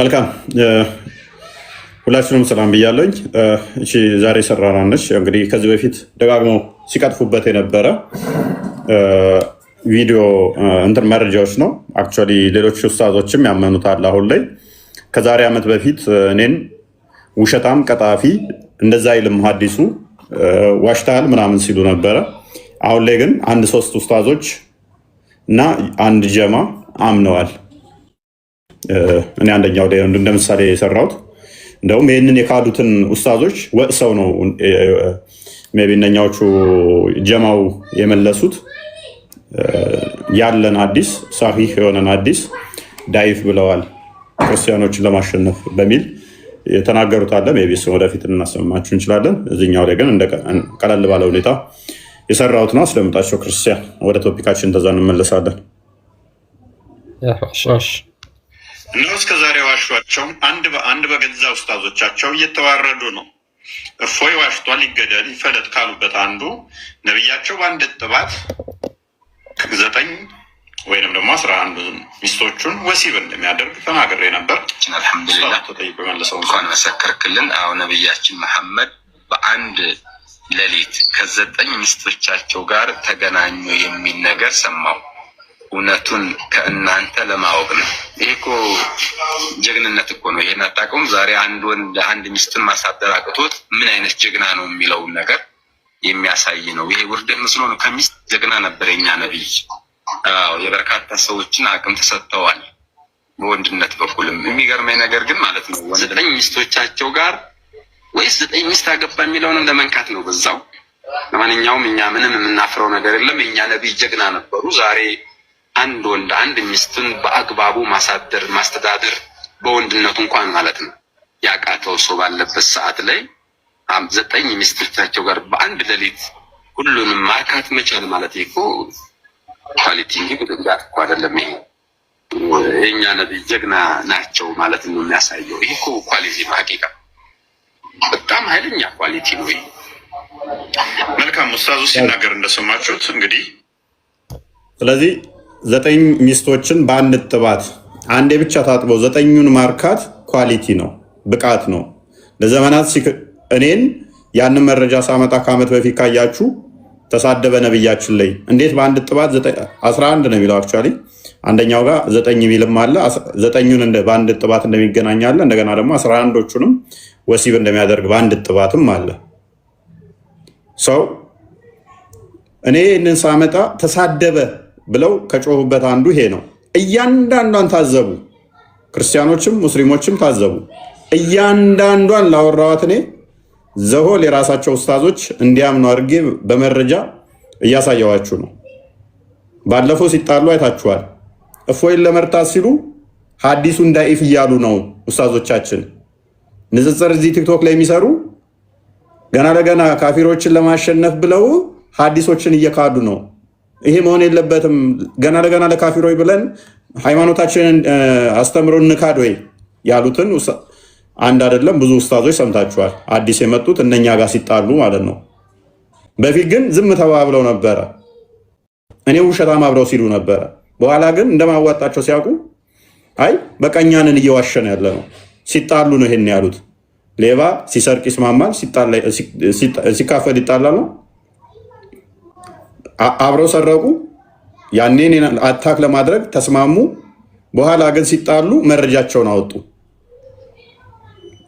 መልካም ሁላችንም ሰላም ብያለኝ። እሺ ዛሬ ሰራናነች እንግዲህ ከዚህ በፊት ደጋግሞ ሲቀጥፉበት የነበረ ቪዲዮ እንትን መረጃዎች ነው። አክቹዋሊ ሌሎች ኡስታዞችም ያመኑታል። አሁን ላይ ከዛሬ ዓመት በፊት እኔን ውሸታም ቀጣፊ እንደዛ ይልም ሐዲሱ ዋሽታል ምናምን ሲሉ ነበረ። አሁን ላይ ግን አንድ ሶስት ኡስታዞች እና አንድ ጀማ አምነዋል። እኔ አንደኛው ላይ እንደ ምሳሌ የሰራሁት እንደውም ይህንን የካዱትን ኡስታዞች ወቅሰው ነው ሜይ ቢ እነኛዎቹ ጀማው የመለሱት። ያለን ሐዲስ ሳሂህ የሆነን ሐዲስ ዳይፍ ብለዋል ክርስቲያኖችን ለማሸነፍ በሚል የተናገሩት አለ። ሜይ ቢ ወደፊት እናሰማችሁ እንችላለን። እዚህኛው ላይ ግን ቀለል ባለ ሁኔታ የሰራሁት ነው። አስደምጣቸው ክርስቲያን። ወደ ቶፒካችን ተዛ እንመለሳለን። እነሆ እስከ ዛሬ ዋሿቸው አንድ በአንድ በገዛ ኡስታዞቻቸው እየተዋረዱ ነው። እፎይ ዋሽቷል ይገደል ይፈለጥ ካሉበት አንዱ ነቢያቸው በአንድ ጥባት 9 ወይንም ደግሞ 11 ሚስቶቹን ወሲብ እንደሚያደርግ ተናግሬ ነበር። አልሐምዱሊላህ ተጠይቆ መለሰው እንኳን መሰከርክልን። አሁን ነቢያችን መሐመድ በአንድ ሌሊት ከ9 ሚስቶቻቸው ጋር ተገናኙ የሚል ነገር ሰማው። እውነቱን ከእናንተ ለማወቅ ነው። ይሄ እኮ ጀግንነት እኮ ነው። ይሄን አታውቀውም? ዛሬ አንድ ወንድ አንድ ሚስትን ማሳደር አቅቶት ምን አይነት ጀግና ነው የሚለውን ነገር የሚያሳይ ነው። ይሄ ውርደት መስሎ ነው። ከሚስት ጀግና ነበር የኛ ነብይ። አዎ የበርካታ ሰዎችን አቅም ተሰጥተዋል በወንድነት በኩልም። የሚገርመኝ ነገር ግን ማለት ነው 9 ሚስቶቻቸው ጋር ወይስ 9 ሚስት አገባ የሚለውንም ለመንካት ነው በዛው። ለማንኛውም እኛ ምንም የምናፍረው ነገር የለም። የኛ ነብይ ጀግና ነበሩ። ዛሬ አንድ ወንድ አንድ ሚስትን በአግባቡ ማሳደር ማስተዳደር በወንድነቱ እንኳን ማለት ነው ያቃተው ሰው ባለበት ሰዓት ላይ 9 ሚስቶቻቸው ጋር በአንድ ሌሊት ሁሉንም ማርካት መቻል ማለት እኮ ኳሊቲ ጉዳት እኮ አይደለም። ይሄ የኛ ነብይ ጀግና ናቸው ማለት ነው የሚያሳየው። ይሄ እኮ ኳሊቲ ነው። ሐቂቃ በጣም ኃይለኛ ኳሊቲ ነው። ይሄ መልካም ኡስታዙ ሲናገር እንደሰማችሁት እንግዲህ ስለዚህ 9 ሚስቶችን በአንድ ጥባት አንዴ ብቻ ታጥበው 9ኙን ማርካት ኳሊቲ ነው፣ ብቃት ነው። ለዘመናት እኔን ያንን መረጃ ሳመጣ ከዓመት በፊት ካያችሁ ተሳደበ ነብያችን ላይ እንዴት በአንድ ጥባት 11 ነው የሚለው አክቹዋሊ አንደኛው ጋር 9 ሚልም አለ። 9ኙን በአንድ ጥባት እንደሚገናኛለ እንደገና ደግሞ 11ዶቹንም ወሲብ እንደሚያደርግ በአንድ ጥባትም አለ። ሰው እኔ ይህንን ሳመጣ ተሳደበ ብለው ከጮሁበት አንዱ ይሄ ነው። እያንዳንዷን ታዘቡ፣ ክርስቲያኖችም ሙስሊሞችም ታዘቡ። እያንዳንዷን ላወራዋት እኔ ዘሆል የራሳቸው ኡስታዞች እንዲያምኑ አድርጌ በመረጃ እያሳየዋችሁ ነው። ባለፈው ሲጣሉ አይታችኋል። እፎይን ለመርታት ሲሉ ሐዲሱን ዳኢፍ እያሉ ነው ኡስታዞቻችን። ንጽጽር እዚህ ቲክቶክ ላይ የሚሰሩ ገና ለገና ካፊሮችን ለማሸነፍ ብለው ሐዲሶችን እየካዱ ነው። ይሄ መሆን የለበትም። ገና ለገና ለካፊሮች ብለን ሃይማኖታችንን አስተምሮ እንካድ ወይ ያሉትን አንድ አይደለም ብዙ ኡስታዞች ሰምታችኋል። አዲስ የመጡት እነኛ ጋር ሲጣሉ ማለት ነው። በፊት ግን ዝም ተባብለው ነበረ። እኔ ውሸታም አብረው ሲሉ ነበረ። በኋላ ግን እንደማዋጣቸው ሲያውቁ አይ በቀኛንን እየዋሸን ያለ ነው። ሲጣሉ ነው ይሄን ያሉት። ሌባ ሲሰርቅ ይስማማል፣ ሲካፈል ይጣላል ነው። አብረው ሰረቁ። ያኔን አታክ ለማድረግ ተስማሙ። በኋላ ግን ሲጣሉ መረጃቸውን አወጡ።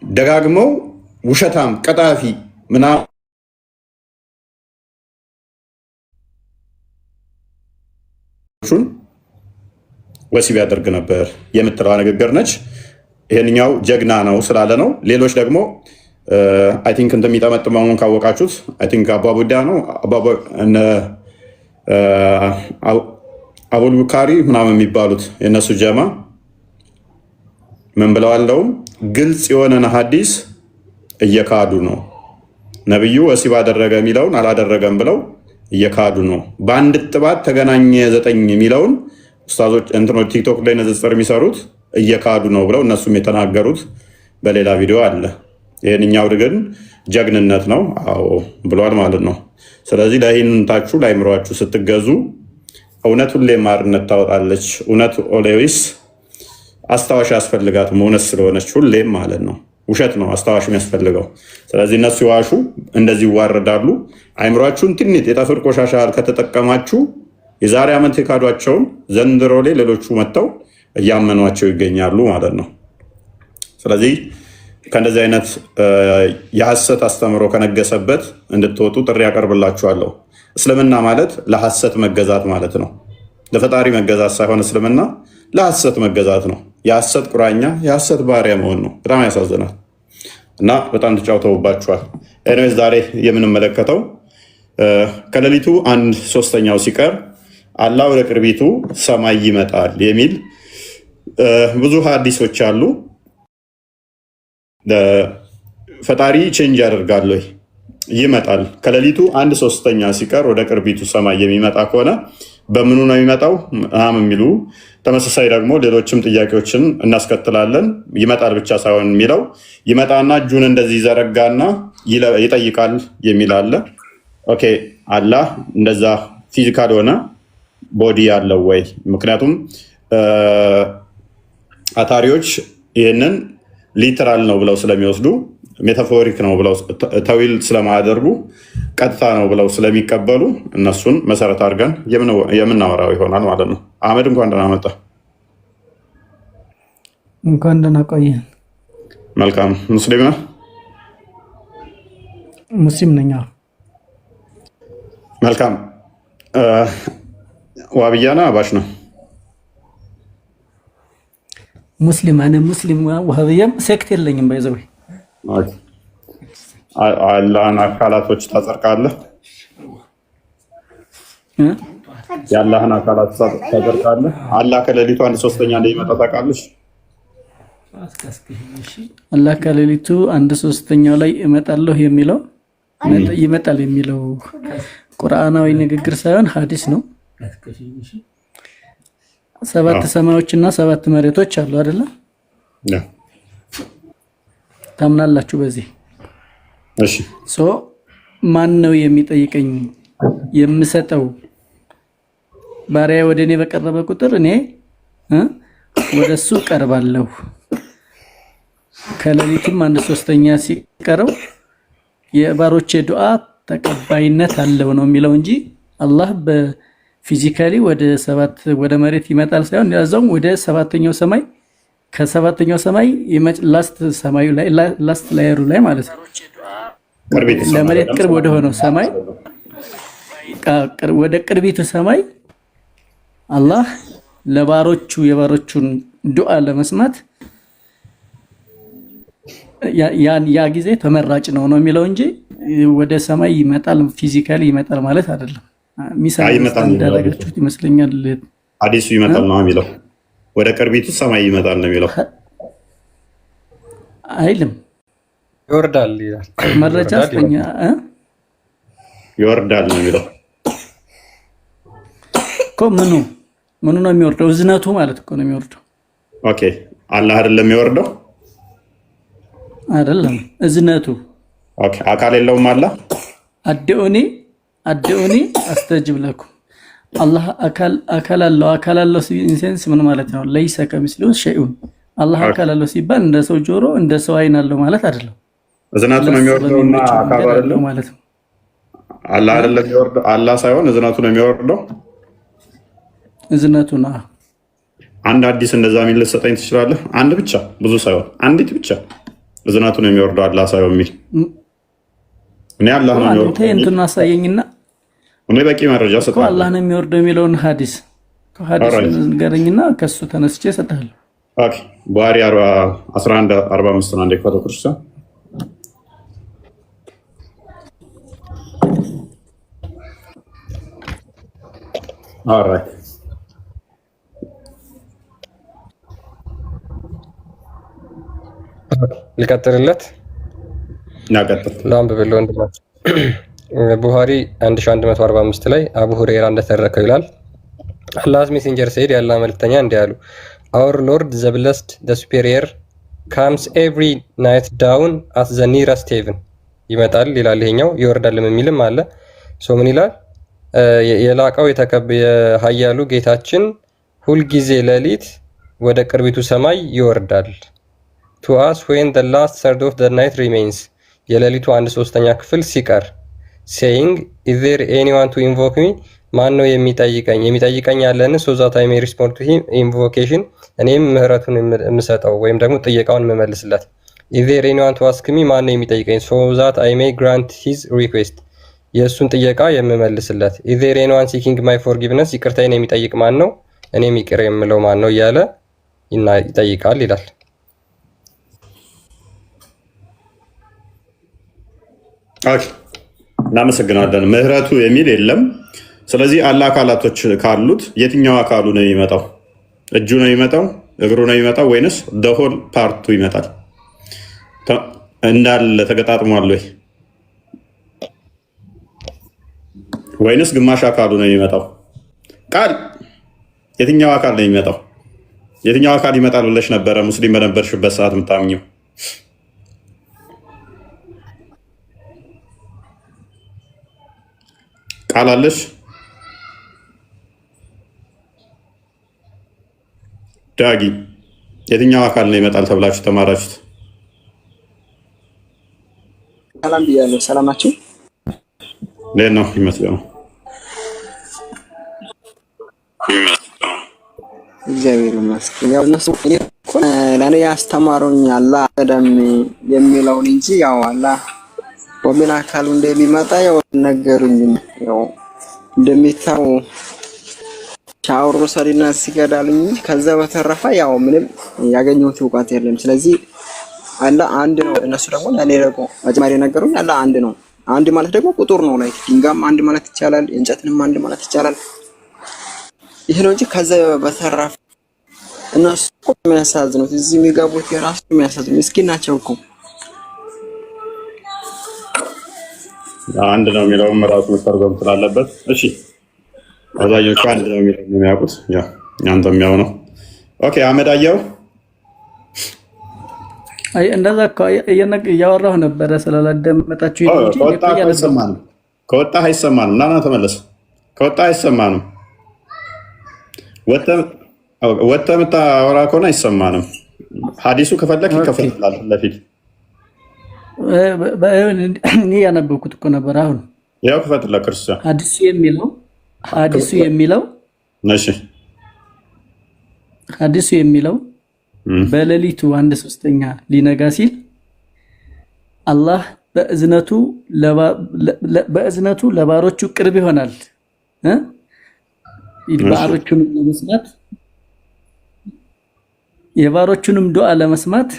ደጋግመው ውሸታም ቀጣፊ ምናምን ወሲብ ያደርግ ነበር የምትለዋ ንግግር ነች። ይሄንኛው ጀግና ነው ስላለ ነው። ሌሎች ደግሞ አይ ቲንክ እንደሚጠመጥመውን ካወቃችሁት አይ ቲንክ አባቡዳ ነው አቡል ቡካሪ ምናምን የሚባሉት የነሱ ጀማ ምን ብለዋለውም ግልጽ የሆነን ሐዲስ እየካዱ ነው። ነብዩ ወሲብ አደረገ የሚለውን አላደረገም ብለው እየካዱ ነው። በአንድ ጥባት ተገናኘ 9 የሚለውን ኡስታዞች እንትኖች ቲክቶክ ላይ ንጽጽር የሚሰሩት እየካዱ ነው ብለው እነሱም የተናገሩት በሌላ ቪዲዮ አለ። ይሄንኛው ግን ጀግንነት ነው አዎ ብሏል ማለት ነው። ስለዚህ ለይህንታችሁ ላይምሯችሁ ስትገዙ እውነት ሁሌ ማርነት ታወጣለች። እውነት ኦሌዊስ አስታዋሽ ያስፈልጋትም እውነት ስለሆነች ሁሌም ማለት ነው። ውሸት ነው አስታዋሽ የሚያስፈልገው። ስለዚህ እነሱ ይዋሹ፣ እንደዚህ ይዋረዳሉ። አይምሯችሁን ትንሽ የጠፍር ቆሻሻ ከተጠቀማችሁ የዛሬ ዓመት የካዷቸውን ዘንድሮ ላይ ሌሎቹ መጥተው እያመኗቸው ይገኛሉ ማለት ነው። ስለዚህ ከእንደዚህ አይነት የሐሰት አስተምሮ ከነገሰበት እንድትወጡ ጥሪ ያቀርብላችኋለሁ። እስልምና ማለት ለሐሰት መገዛት ማለት ነው። ለፈጣሪ መገዛት ሳይሆን እስልምና ለሐሰት መገዛት ነው። የሐሰት ቁራኛ፣ የሐሰት ባሪያ መሆን ነው። በጣም ያሳዝናል እና በጣም ተጫውተውባችኋል። ኤኒዌይስ ዛሬ የምንመለከተው ከሌሊቱ 1/3 ሲቀር አላህ ወደ ቅርቢቱ ሰማይ ይመጣል የሚል ብዙ ሀዲሶች አሉ። ፈጣሪ ቼንጅ ያደርጋል ወይ? ይመጣል። ከሌሊቱ 1/3 ሲቀር ወደ ቅርቢቱ ሰማይ የሚመጣ ከሆነ በምኑ ነው የሚመጣው የሚሉ ተመሳሳይ ደግሞ ሌሎችም ጥያቄዎችን እናስከትላለን። ይመጣል ብቻ ሳይሆን የሚለው ይመጣና እጁን እንደዚህ ዘረጋና ይጠይቃል የሚል አለ። ኦኬ አላህ እንደዛ ፊዚካል ሆነ ቦዲ ያለው ወይ? ምክንያቱም አታሪዎች ይህንን ሊትራል ነው ብለው ስለሚወስዱ፣ ሜታፎሪክ ነው ብለው ተዊል ስለማያደርጉ፣ ቀጥታ ነው ብለው ስለሚቀበሉ እነሱን መሰረት አድርገን የምናወራው ይሆናል ማለት ነው። አህመድ እንኳን ደህና መጣ። እንኳን ደህና ቆየን። መልካም። ሙስሊም ነህ? ሙስሊም ነኝ። መልካም። ዋብያና አባሽ ነው? ሙስሊም አነ ሙስሊም ወሃብያም ሴክት የለኝም። ባይዘው አላህን አካላቶች ታጸድቃለህ? የአላህን አካላት ታጸድቃለህ? አላህ ከሌሊቱ 1/3 እንደሚመጣ ታውቃለሽ? አላህ ከሌሊቱ 1/3 ላይ እመጣለሁ የሚለው ይመጣል የሚለው ቁርአናዊ ንግግር ሳይሆን ሐዲስ ነው። 7 ሰማዮችና 7 መሬቶች አሉ አይደለ? ታምናላችሁ በዚህ? እሺ። ማን ነው የሚጠይቀኝ? የምሰጠው ባሪያ ወደ እኔ በቀረበ ቁጥር እኔ ወደሱ ቀርባለሁ። ከሌሊቱም 1/3 ሲቀረው የባሮቼ ዱዓ ተቀባይነት አለው ነው የሚለው እንጂ አላህ በፊዚካሊ ወደ መሬት ይመጣል ሳይሆን ያዛውም ወደ 7ኛው ሰማይ ከ7ኛው ሰማይ ላስት ሰማዩ ላይ ላስት ላየሩ ላይ ማለት ነው። ለመሬት ቅርብ ወደ ሆነው ሰማይ ወደ ቅርቢቱ ሰማይ አላህ ለባሮቹ የባሮቹን ዱዓ ለመስማት ያ ጊዜ ተመራጭ ነው የሚለው እንጂ ወደ ሰማይ ይመጣል ፊዚካሊ ይመጣል ማለት አይደለም። እንዳደረጋችሁት ይመስለኛል። ሐዲሱ ይመጣል ነው የሚለው። ወደ ቅርቢቱ ሰማይ ይመጣል ነው የሚለው አይልም። ይወርዳል ይላል። መረጃ አስተኛ ይወርዳል ነው የሚለው እኮ። ምኑ ነው የሚወርደው? እዝነቱ ማለት እኮ ነው የሚወርደው። ኦኬ አላህ አይደለም የሚወርደው? አይደለም እዝነቱ። ኦኬ አካል የለውም አላህ? አድኡኒ አስተጅብ ለኩም። አላህ አካል አለው ኢንሴንስ ምን ማለት ነው? ለይሰ ከሚስሉ ሸይኡን። አላህ አካል አለው ሲባል እንደ ሰው ጆሮ እንደ ሰው አይን አለው ማለት አይደለም። እዝነቱ ነው የሚወርደውና አካል አይደለም ማለት ነው። አላህ አይደለም የሚወርደው? አላህ ሳይሆን እዝነቱ ነው የሚወርደው። እዝነቱ ነው። አንድ አዲስ እንደዛ የሚል ልትሰጠኝ ትችላለህ? አንድ ብቻ፣ ብዙ ሳይሆን አንዲት ብቻ። እዝነቱ ነው የሚወርደው አላህ ሳይሆን የሚል እኔ አላህ ነው የሚወርደው እንትን አሳየኝና እኔ በቂ መረጃ ሰጥቷል። አላህ ነው የሚወርደው የሚለውን ሐዲስ ንገረኝና ከሱ ተነስቼ እሰጥሃለሁ። ኦኬ ቡሃሪ 11:45 ነው። አንዴ ከተው ክርስቲያን ኦልራይት ልቀጥልለት ናቀጥል ላንብብልህ ወንድማችን። ቡሃሪ 1145 ላይ አቡ ሁሬራ እንደተረከው ይላል። አላህስ ሜሴንጀር ሰይድ ያለ መልክተኛ እንዲህ አሉ። አወር ሎርድ ዘ ብለስድ ዘ ሱፔሪየር ካምስ ኤቭሪ ናይት ዳውን አት ዘ ኒረስት ሄቨን። ይመጣል ይላል። ይሄኛው ይወርዳልም የሚልም አለ። ምን ይላል? የላቀው የኃያሉ ጌታችን ሁልጊዜ ሌሊት ወደ ቅርቢቱ ሰማይ ይወርዳል። to us when the last third of the night remains የሌሊቱ 1/3 ክፍል ሲቀር saying is there anyone to invoke me ማን ነው የሚጠይቀኝ ያለን so that I may respond to him invocation እኔም ምህረቱን የምሰጠው ወይም ደግሞ ጥያቄውን የምመልስለት is there anyone to ask me ማን ነው የሚጠይቀኝ so that I may grant his request የሱን ጥያቄ የምመልስለት is there anyone seeking my forgiveness ይቅርታዬን የሚጠይቅ ማን ነው እኔም ይቅር የምለው ማን ነው እያለ ይጠይቃል ይላል። ኦኬ እናመሰግናለን። ምህረቱ የሚል የለም። ስለዚህ አላህ አካላቶች ካሉት የትኛው አካሉ ነው የሚመጣው? እጁ ነው የሚመጣው? እግሩ ነው የሚመጣው? ወይንስ ደሆል ፓርቱ ይመጣል? እንዳለ ተገጣጥሟል ወይ? ወይንስ ግማሽ አካሉ ነው የሚመጣው? ቃል የትኛው አካል ነው የሚመጣው? የትኛው አካል ይመጣል ብለሽ ነበረ ሙስሊም በነበርሽበት ሰዓት የምታምኚው? ቃል አለሽ? ዳጊ የትኛው አካል ነው ይመጣል ተብላችሁ ተማራችሁት? ሰላም ብያለሁ። ሰላማችሁ እንዴት ነው ይመስለው? እግዚአብሔር ይመስገን። ያው እነሱ ለእኔ ያስተማሩኝ አላህ ቀደም የሚለውን እንጂ ያው አላህ ወምን አካሉ እንደሚመጣ ያው ነገሩኝ። ያው እንደሚታው ሻወር ወሰድና ሲገዳልኝ ከዛ በተረፈ ያው ምንም ያገኘሁት እውቀት የለም። ስለዚህ አላህ አንድ ነው። እነሱ ደግሞ ለኔ ደግሞ መጀመሪያ ነገሩኝ አላህ አንድ ነው። አንድ ማለት ደግሞ ቁጥር ነው። ላይ ድንጋይም አንድ ማለት ይቻላል፣ እንጨትንም አንድ ማለት ይቻላል። ይሄ ነው እንጂ ከዛ በተረፈ እነሱ የሚያሳዝኑት እዚህ የሚገቡት የራሱ የሚያሳዝኑት ምስኪን ናቸው እኮ። አንድ ነው የሚለውም ራሱ መተርጎም ስላለበት እሺ፣ አዛኞቹ አንድ ነው የሚለው የሚያውቁት ያው እናንተም ያው ነው። ኦኬ አህመድ አየው አይ እንደዛ እያወራሁ ነበረ ስላላደመጣችሁ እንጂ ከወጣህ አይሰማንም። ና ተመለስ። ከወጣህ አይሰማንም። ወጥተህ የምታወራ ከሆነ አይሰማንም። ሀዲሱ ከፈለክ ይከፈትላል ለፊት እኔ ያነበብኩት እኮ ነበር። አሁን ያው ክፈትላ ክርስቲያን ሀዲሱ የሚለው በሌሊቱ 1/3 ሊነጋ ሲል አላህ በእዝነቱ ለባሮቹ ቅርብ ይሆናል። ባሮቹንም ለመስማት የባሮቹንም ዱዓ ለመስማት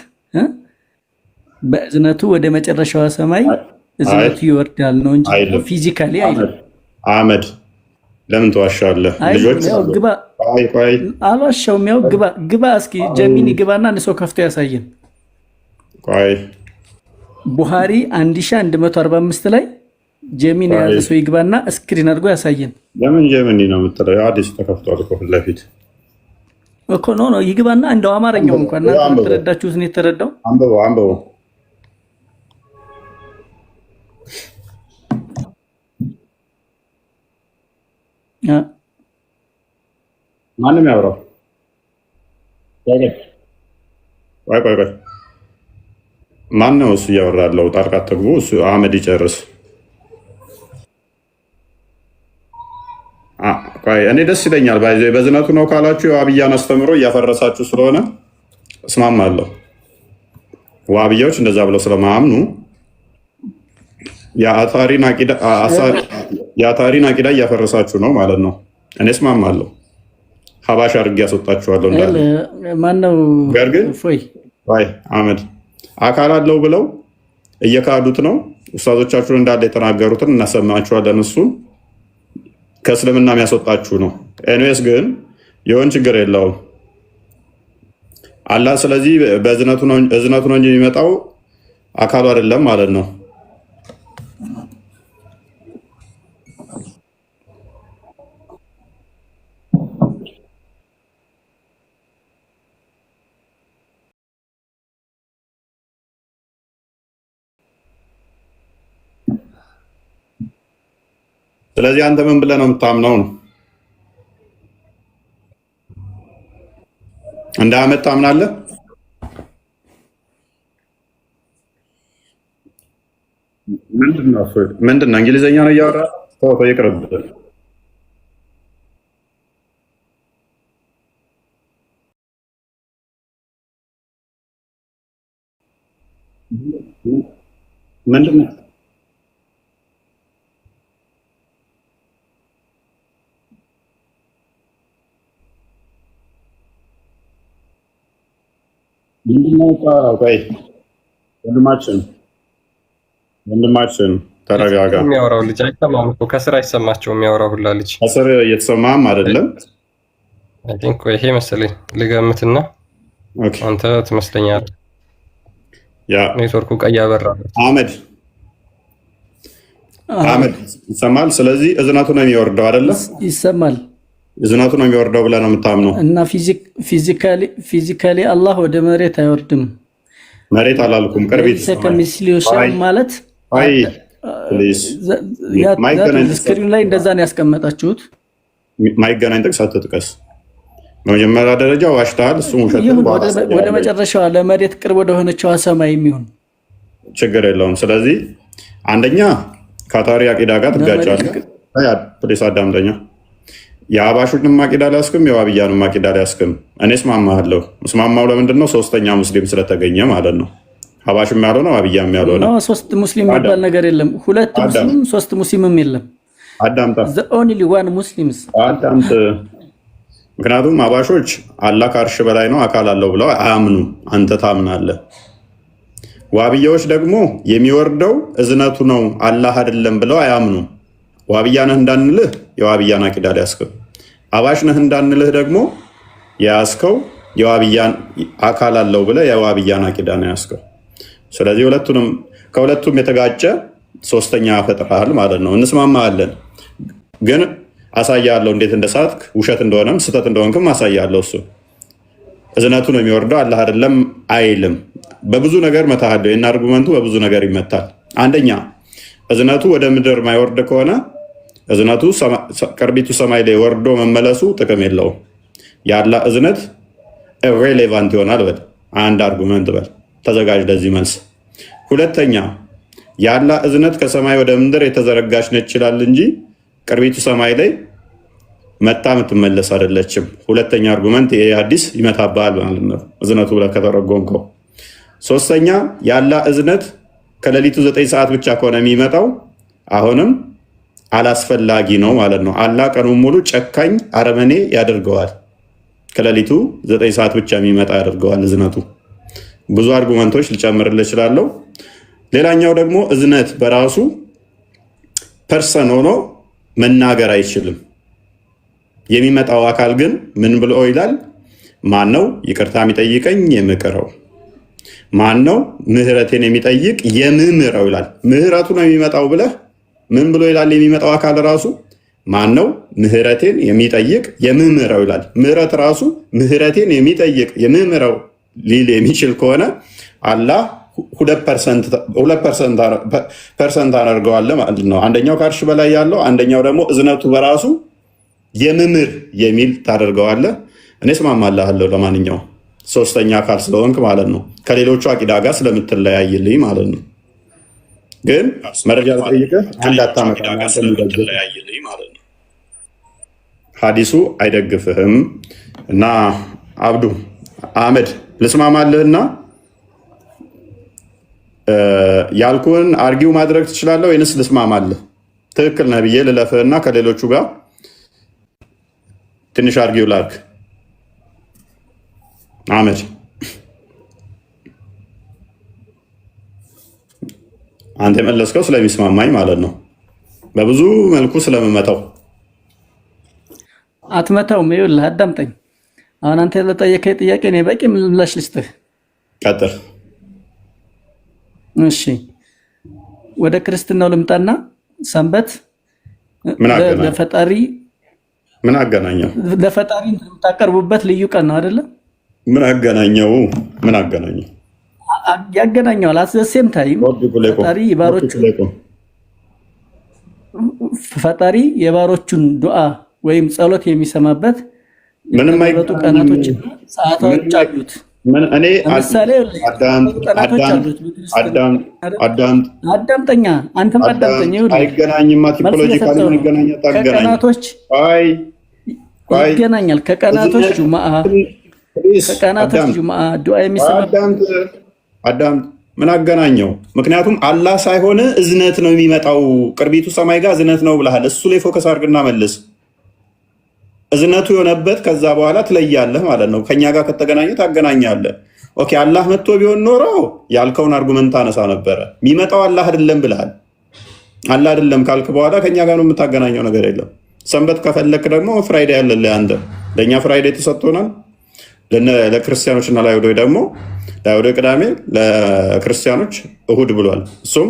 በእዝነቱ ወደ መጨረሻው ሰማይ እዝነቱ ይወርዳል ነው እንጂ ፊዚካሊ አይደለም። አህመድ ለምን ተዋሻለህ? ልጆች ግባ አልዋሻውም። ያው ግባ እስኪ ጀሚኒ ግባና አንድ ሰው ከፍቶ ያሳየን። ቆይ ቡሃሪ 1145 ላይ ጀሚኒ ያለ ሰው ይግባና ስክሪን አድርጎ ያሳየን። ለምን ጀሚኒ ነው የምትለው? አዲስ ተከፍቷል እኮ ፊት ለፊት እኮ ነው ይግባና እንደው አማርኛው እንኳን እናንተ ተረዳችሁት ነው የተረዳው። አንበው ማንም ያወራው ቆይ ማን ነው እሱ እያወራ ያለው? ጣልቃ አትግቡ። እሱ አህመድ ይጨርስ። እኔ ደስ ይለኛል። በዝነቱ ነው ካላችሁ የዋብያን አስተምሮ እያፈረሳችሁ ስለሆነ እስማማለሁ። ዋብያዎች እንደዛ ብለው ስለማያምኑ የአታሪን አቂዳ እያፈረሳችሁ ነው ማለት ነው። እኔ እስማማለሁ። ሀባሽ አድርጌ ያስወጣችኋለሁ እንዳለ ማነው ግን አህመድ አካል አለው ብለው እየካዱት ነው። ኡስታዞቻችሁን እንዳለ የተናገሩትን እናሰማችኋለን። እሱ ከእስልምና የሚያስወጣችሁ ነው። ኤንዌስ ግን የሆን ችግር የለውም አላህ። ስለዚህ በእዝነቱ ነው እንጂ የሚመጣው አካሉ አይደለም ማለት ነው። ስለዚህ አንተ ምን ብለህ ነው የምታምነው ነው? እንዳመጣ ታምናለህ? ምንድነው እንግሊዘኛ ነው እያወራ ተው ይቅርብ። ምንድነው ቆይ ወንድማችን ተረጋጋ። የሚያወራው ልጅ አይሰማም እኮ ከስር አይሰማቸውም። የሚያወራው ሁላ ልጅ ከስር እየተሰማም አይደለም። አይ ቲንክ ይሄ መሰለኝ ልገምትና አንተ ትመስለኛለህ። ያ ኔትወርኩ ቀይ አበራ። አህመድ ይሰማል። ስለዚህ እዝነቱ ነው የሚወርደው አይደለ? ይሰማል። እዝነቱ ነው የሚወርደው ብለህ ነው የምታምነው? እና ፊዚካሊ አላህ ወደ መሬት አይወርድም። መሬት አላልኩም። ቅርቢት ከሚስሊዮ ማለት ስክሪን ላይ እንደዛ ነው ያስቀመጣችሁት። ማይገናኝ ጥቅስ አትጥቀስ። በመጀመሪያ ደረጃ ዋሽተሃል። እሱም ውሸት። ወደ መጨረሻዋ ለመሬት ቅርብ ወደሆነችዋ ሰማይ የሚሆን ችግር የለውም። ስለዚህ አንደኛ ካታሪ አቂዳ ጋር ትጋጫለህ። ፕሌስ አዳምጠኛ። የአባሾችንም አቂዳ ሊያስክም የዋብያንም አቂዳ ሊያስክም እኔ እስማማለሁ። እስማማው ለምንድን ነው? ሶስተኛ ሙስሊም ስለተገኘ ማለት ነው። አባሽም ያልሆነ ዋብያም ያልሆነ ሶስት ሙስሊም የሚባል ነገር የለም። ሁለት ሙስሊም ሶስት ሙስሊምም የለም። አዳምጣ። ኦንሊ ዋን ሙስሊምስ አዳምጥ። ምክንያቱም አባሾች አላህ ከአርሽ በላይ ነው አካል አለው ብለው አያምኑም። አንተ ታምናለህ። ዋብያዎች ደግሞ የሚወርደው እዝነቱ ነው አላህ አይደለም ብለው አያምኑም። ዋብያ ነህ እንዳንልህ የዋብያን አቂዳ ሊያስክም፣ አባሽ ነህ እንዳንልህ ደግሞ የያዝከው የዋብያን አካል አለው ብለህ የዋብያን አቂዳ ነው ያዝከው። ስለዚህ ከሁለቱም የተጋጨ ሶስተኛ ፈጥረሃል ማለት ነው። እንስማማለን፣ ግን አሳያለሁ እንዴት እንደሳትክ ውሸት እንደሆነም ስህተት እንደሆንክም አሳያለሁ። እሱ እዝነቱ ነው የሚወርደው አላህ አይደለም አይልም። በብዙ ነገር መታሃለሁ። የና አርጉመንቱ በብዙ ነገር ይመታል። አንደኛ እዝነቱ ወደ ምድር ማይወርድ ከሆነ እዝነቱ ቅርቢቱ ሰማይ ላይ ወርዶ መመለሱ ጥቅም የለውም። የአላህ እዝነት ኢሬሌቫንት ይሆናል በል። አንድ አርጉመንት በል። ተዘጋጅ ለዚህ መልስ። ሁለተኛ የአላህ እዝነት ከሰማይ ወደ ምድር የተዘረጋች ነች ይችላል እንጂ ቅርቢቱ ሰማይ ላይ መጣ የምትመለስ አይደለችም። ሁለተኛ አርጉመንት ይሄ ሐዲስ ይመታባል ማለት ነው፣ እዝነቱ ብለህ ከተረጎምከው። ሶስተኛ የአላህ እዝነት ከሌሊቱ 9 ሰዓት ብቻ ከሆነ የሚመጣው አሁንም አላስፈላጊ ነው ማለት ነው። አላህ ቀኑን ሙሉ ጨካኝ አረመኔ ያደርገዋል። ከሌሊቱ 9 ሰዓት ብቻ የሚመጣ ያደርገዋል እዝነቱ። ብዙ አርጉመንቶች ልጨምርልህ እችላለሁ። ሌላኛው ደግሞ እዝነት በራሱ ፐርሰን ሆኖ መናገር አይችልም። የሚመጣው አካል ግን ምን ብሎ ይላል? ማን ነው ይቅርታ የሚጠይቀኝ የምቅረው? ማን ነው ምህረቴን የሚጠይቅ የምምረው ይላል። ምህረቱ ነው የሚመጣው ብለህ ምን ብሎ ይላል? የሚመጣው አካል ራሱ ማን ነው ምህረቴን የሚጠይቅ የምምረው ይላል። ምህረት ራሱ ምህረቴን የሚጠይቅ የምምረው ሊል የሚችል ከሆነ አላህ 2% አደርገዋለህ ማለት ነው። አንደኛው ከአርሽ በላይ ያለው፣ አንደኛው ደግሞ እዝነቱ በራሱ የምምር የሚል ታደርገዋለህ። እኔ እስማማልሃለሁ። ለማንኛውም ሶስተኛ አካል ስለሆንክ ማለት ነው፣ ከሌሎቹ አቂዳ ጋር ስለምትለያይልኝ ማለት ነው። ግን መረጃ ጠይቀህ እንዳታመጣ ሀዲሱ አይደግፍህም። እና አብዱ አህመድ ልስማማልህና ያልኩህን አርጊው ማድረግ ትችላለህ ወይንስ ልስማማልህ? ትክክል ነህ ብዬ ልለፍህና ከሌሎቹ ጋር ትንሽ አርጊው ላድርግ። አህመድ አንተ የመለስከው ስለሚስማማኝ ማለት ነው። በብዙ መልኩ ስለምመታው አትመታውም። ይኸውልህ አዳምጠኝ። አሁን አንተ ለጠየቀኝ ጥያቄ እኔ በቂ ምላሽ ልስጥህ። ቀጥል። እሺ፣ ወደ ክርስትናው ልምጣና ሰንበት ለፈጣሪ ምን አገናኘው? ለፈጣሪ የምታቀርቡበት ልዩ ቀን ነው አይደለ? ምን አገናኘው? ምን አገናኘው? ያገናኘዋል። አዘሴም ታይም ፈጣሪ የባሮቹን ዱዓ ወይም ጸሎት የሚሰማበት ምንም የተመረጡ ቀናቶችና ሰዓታቶች አሉት። እኔ ለምሳሌ አዳምጠኛ፣ አንተም አዳምጠኝ። አይገናኝማ። ቲፖሎጂካሊ ይገናኛል። ከቀናቶች ይገናኛል። ከቀናቶች ጁምዓ ዱዓ የሚሰማበት አዳምጥ። ምን አገናኘው? ምክንያቱም አላህ ሳይሆን እዝነት ነው የሚመጣው። ቅርቢቱ ሰማይ ጋር እዝነት ነው ብለሃል። እሱ ላይ ፎከስ አድርግና መልስ። እዝነቱ የሆነበት ከዛ በኋላ ትለያለህ ማለት ነው። ከኛ ጋር ከተገናኘ ታገናኛለህ። ኦኬ፣ አላህ መጥቶ ቢሆን ኖሮ ያልከውን አርጉመንት አነሳ ነበረ። የሚመጣው አላህ አይደለም ብለሃል። አላህ አይደለም ካልክ በኋላ ከኛ ጋር ነው የምታገናኘው ነገር የለም። ሰንበት ከፈለክ ደግሞ ፍራይዴ ያለልህ አንተ። ለእኛ ፍራይዴ ተሰጥቶናል። ለክርስቲያኖች እና ለአይሁዶች ደግሞ ለአይሁዶች ቅዳሜ፣ ለክርስቲያኖች እሁድ ብሏል። እሱም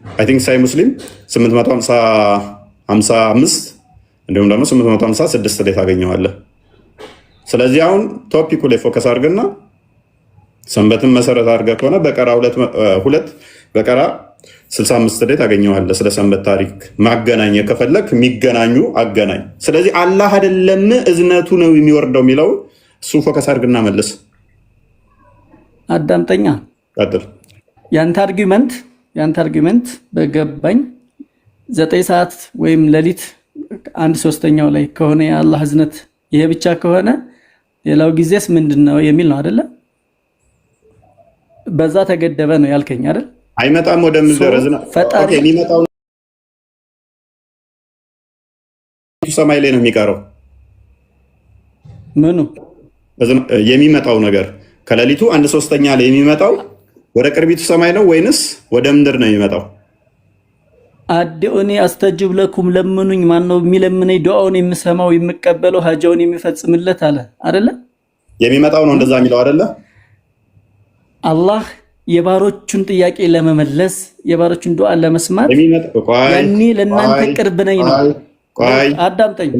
አይ ቲንክ ሳይ ሙስሊም 855 እንዲሁም ደግሞ 856 ላይ ታገኘዋለህ። ስለዚህ አሁን ቶፒኩ ላይ ፎከስ አድርግና ሰንበትን መሰረት አድርገህ ከሆነ በቀራ 65 ላይ ታገኘዋለህ። ስለ ሰንበት ታሪክ ማገናኘ ከፈለግ የሚገናኙ አገናኝ። ስለዚህ አላህ አይደለም እዝነቱ ነው የሚወርደው የሚለው እሱ ፎከስ አድርግና መልስ። አዳምጠኛ ቀጥል። ያንተ አርጊመንት በገባኝ 9 ሰዓት ወይም ሌሊት 1/3 ላይ ከሆነ የአላህ እዝነት ይሄ ብቻ ከሆነ ሌላው ጊዜስ ምንድነው የሚል ነው አይደለ? በዛ ተገደበ ነው ያልከኝ አይደል? አይመጣም ወደ ምድረዝ ነው ፈጣሪ የሚመጣው ሰማይ ላይ ነው የሚቀረው። ምኑ የሚመጣው ነገር ከሌሊቱ 1/3 ላይ የሚመጣው ወደ ቅርቢቱ ሰማይ ነው ወይንስ ወደ ምድር ነው የሚመጣው? አድኡኒ አስተጅብ ለኩም፣ ለምኑኝ። ማን ነው የሚለምነኝ? ዱዓውን የምሰማው የምቀበለው ሀጃውን የሚፈጽምለት አለ አይደለ? የሚመጣው ነው እንደዛ የሚለው አይደለ? አላህ የባሮቹን ጥያቄ ለመመለስ የባሮቹን ዱዓ ለመስማት ያኔ ለእናንተ ቅርብ ነኝ ነው። አዳምጠኝ።